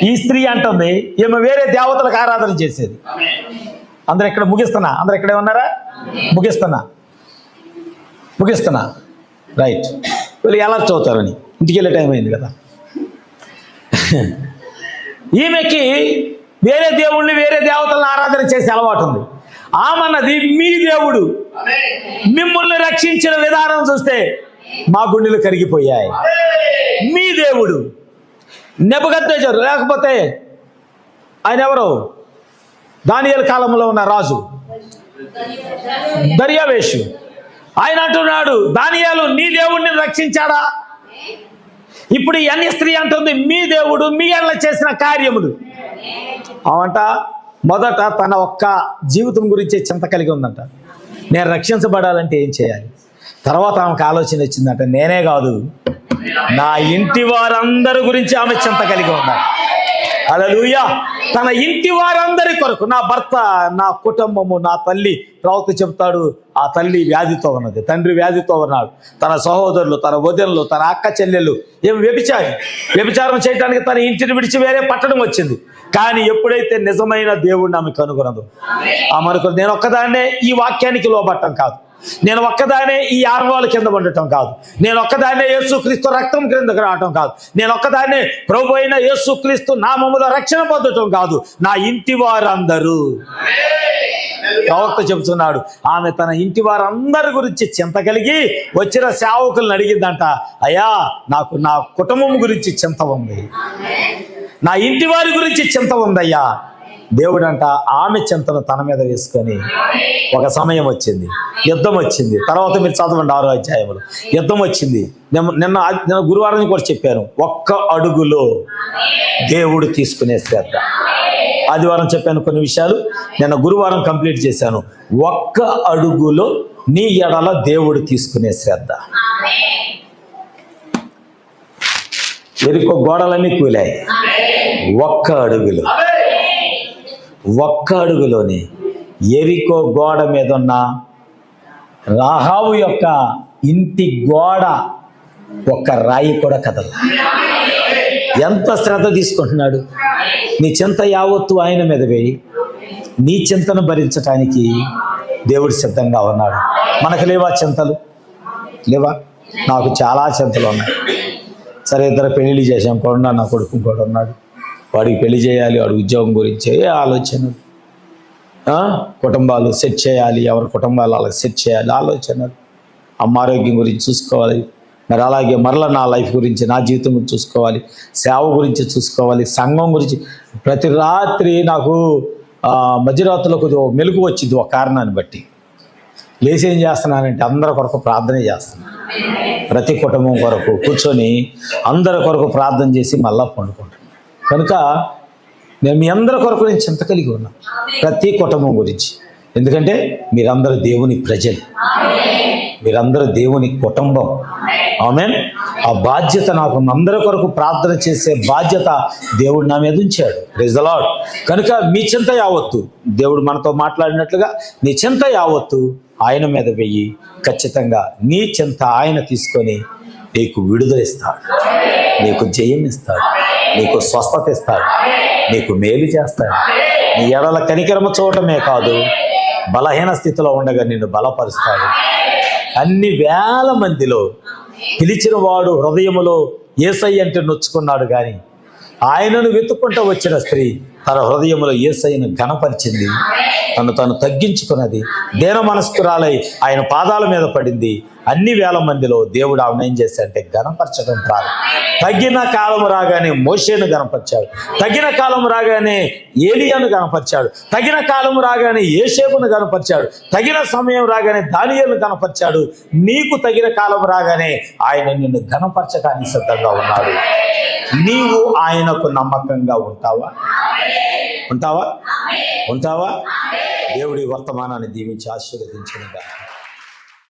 ఈ స్త్రీ అంటుంది, ఈమె వేరే దేవతలకు ఆరాధన చేసేది. అందరు ఇక్కడ ముగిస్తున్నా, అందరు ఇక్కడే ఉన్నారా? ముగిస్తున్నా రైట్. వీళ్ళు ఎలా చదువుతారని ఇంటికి వెళ్ళే టైం అయింది కదా. ఈమెకి వేరే దేవుణ్ణి, వేరే దేవతలను ఆరాధన చేసే అలవాటు ఉంది. ఆమన్నది, మీ దేవుడు మిమ్మల్ని రక్షించిన విధానం చూస్తే మా గుండెలు కరిగిపోయాయి. మీ దేవుడు నెబుకద్నెజరు, లేకపోతే ఆయన ఎవరు? దానియేలు కాలంలో ఉన్న రాజు దర్యావేషు. ఆయన అంటున్నాడు, దానియేలు నీ దేవుణ్ణి రక్షించాడా? ఇప్పుడు ఈ అన్య స్త్రీ అంటుంది, మీ దేవుడు మీ ఎడల చేసిన కార్యములు. అవంట మొదట తన ఒక్క జీవితం గురించి చింత కలిగి ఉందంట. నేను రక్షించబడాలంటే ఏం చేయాలి? తర్వాత ఆమెకు ఆలోచన వచ్చిందంట, నేనే కాదు నా ఇంటి వారందరి గురించి ఆమె చింత కలిగి ఉన్నారు. హల్లెలూయా. తన ఇంటి వారందరి కొరకు, నా భర్త, నా కుటుంబము, నా తల్లి. ప్రవక్త చెప్తాడు, ఆ తల్లి వ్యాధితో ఉన్నది, తండ్రి వ్యాధితో ఉన్నాడు, తన సహోదరులు, తన వదినలు, తన అక్క చెల్లెళ్ళు ఏమి వ్యభిచారం చేయడానికి తన ఇంటిని విడిచి వేరే పట్టణం వచ్చింది. కానీ ఎప్పుడైతే నిజమైన దేవుడిని ఆమె కనుగొనదు, ఆమెకు నేను ఒక్కదాన్నే ఈ వాక్యానికి లోబట్టం కాదు, నేను ఒక్కదానే ఈ ఆర్వాల కింద ఉండటం కాదు, నేను ఒక్కదాన్నే యేసుక్రీస్తు రక్తం క్రిందకు రావటం కాదు, నేను ఒక్కదాన్నే ప్రభు అయిన యేసుక్రీస్తు నామములో రక్షణ పొందటం కాదు, నా ఇంటి వారందరూ. ప్రవక్త చెబుతున్నాడు, ఆమె తన ఇంటి వారందరి గురించి చింత కలిగి వచ్చిన సేవకులను అడిగిందంట, అయ్యా నాకు నా కుటుంబం గురించి చింత ఉంది, నా ఇంటి వారి గురించి చింత ఉందయ్యా, దేవుడు అంట ఆమె చింతను తన మీద వేసుకొని ఒక సమయం వచ్చింది, యుద్ధం వచ్చింది. తర్వాత మీరు చదవండి 6వ అధ్యాయంలో యుద్ధం వచ్చింది. నిన్న గురువారం కూడా చెప్పాను, ఒక్క అడుగులో దేవుడు తీసుకునే శ్రద్ధ. ఆదివారం చెప్పాను కొన్ని విషయాలు, నిన్న గురువారం కంప్లీట్ చేశాను. ఒక్క అడుగులో నీ ఎడల దేవుడు తీసుకునే శ్రద్ధ. ఎరుకో గోడలన్నీ కూలాయి, ఒక్క అడుగులోని ఎరికో గోడ మీద ఉన్న రాహాబు యొక్క ఇంటి గోడ ఒక్క రాయి కూడా కదలదు. ఎంత శ్రద్ధ తీసుకుంటున్నాడు. నీ చింత యావత్తు ఆయన మీద వేయి. నీ చింతను భరించటానికి దేవుడు సిద్ధంగా ఉన్నాడు. మనకు లేవా చింతలు? లేవా? నాకు చాలా చింతలు ఉన్నాయి. సరే, 2 పెళ్ళిళ్ళు చేశాం కూడా, నా కొడుకు కూడా ఉన్నాడు. వాడికి పెళ్లి చేయాలి, వాడి ఉద్యోగం గురించి ఆలోచనలు, కుటుంబాలు సెట్ చేయాలి, ఎవరి కుటుంబాలు అలా సెట్ చేయాలి ఆలోచనలు, అమ్మ ఆరోగ్యం గురించి చూసుకోవాలి. మరి అలాగే మరలా నా లైఫ్ గురించి, నా జీవితం గురించి చూసుకోవాలి, సేవ గురించి చూసుకోవాలి, సంఘం గురించి. ప్రతి రాత్రి నాకు మధ్యరాత్రిలో కొద్దిగా మెలుగు వచ్చింది ఒక కారణాన్ని బట్టి. లేచి ఏం చేస్తున్నానంటే అందరి కొరకు ప్రార్థన చేస్తున్నాను. ప్రతి కుటుంబం కొరకు కూర్చొని అందరి కొరకు ప్రార్థన చేసి మళ్ళా పండుకుంటాను. కనుక నేను మీ అందరి కొరకు నేను చింత కలిగి ఉన్నాను, ప్రతి కుటుంబం గురించి. ఎందుకంటే మీరందరూ దేవుని ప్రజలు, మీరందరూ దేవుని కుటుంబం. ఆమేన్. ఆ బాధ్యత నాకు, అందరి కొరకు ప్రార్థన చేసే బాధ్యత దేవుడు నా మీద ఉంచాడు. Praise the lord. కనుక మీ చింత యావత్తు దేవుడు మనతో మాట్లాడినట్లుగా నీ చింత యావత్తు ఆయన మీద వెయ్యి. ఖచ్చితంగా నీ చింత ఆయన తీసుకొని నీకు విడుదల ఇస్తాడు, నీకు జయం ఇస్తాడు, నీకు స్వస్థత ఇస్తాడు, నీకు మేలు చేస్తాడు. నీ ఎడల కనికరము చూడటమే కాదు, బలహీన స్థితిలో ఉండగా నిన్ను బలపరుస్తాడు. అన్ని వేల మందిలో పిలిచిన వాడు హృదయములో యేసయ్య అంటే నొచ్చుకున్నాడు, కానీ ఆయనను వెతుక్కుంటూ వచ్చిన స్త్రీ తన హృదయంలో యేసయ్యను ఘనపరిచింది, తను తగ్గించుకున్నది, దీన మనస్కురాలై ఆయన పాదాల మీద పడింది. అన్ని వేల మందిలో దేవుడు ఆమెను ఏం చేశాడంటే ఘనపరచడం ప్రారంభం. తగిన కాలం రాగానే మోషేను ఘనపరిచాడు, తగిన కాలం రాగానే ఏలియాను ఘనపరిచాడు, తగిన కాలం రాగానే యేషేపును ఘనపరిచాడు, తగిన సమయం రాగానే దానియేలును ఘనపరిచాడు. నీకు తగిన కాలం రాగానే ఆయన నిన్ను ఘనపరచడానికి సిద్ధంగా ఉన్నాడు. నీవు ఆయనకు నమ్మకంగా ఉంటావా? ఉంటావా? దేవుడి వర్తమానాన్ని దీవించి ఆశీర్వదించునుగాక.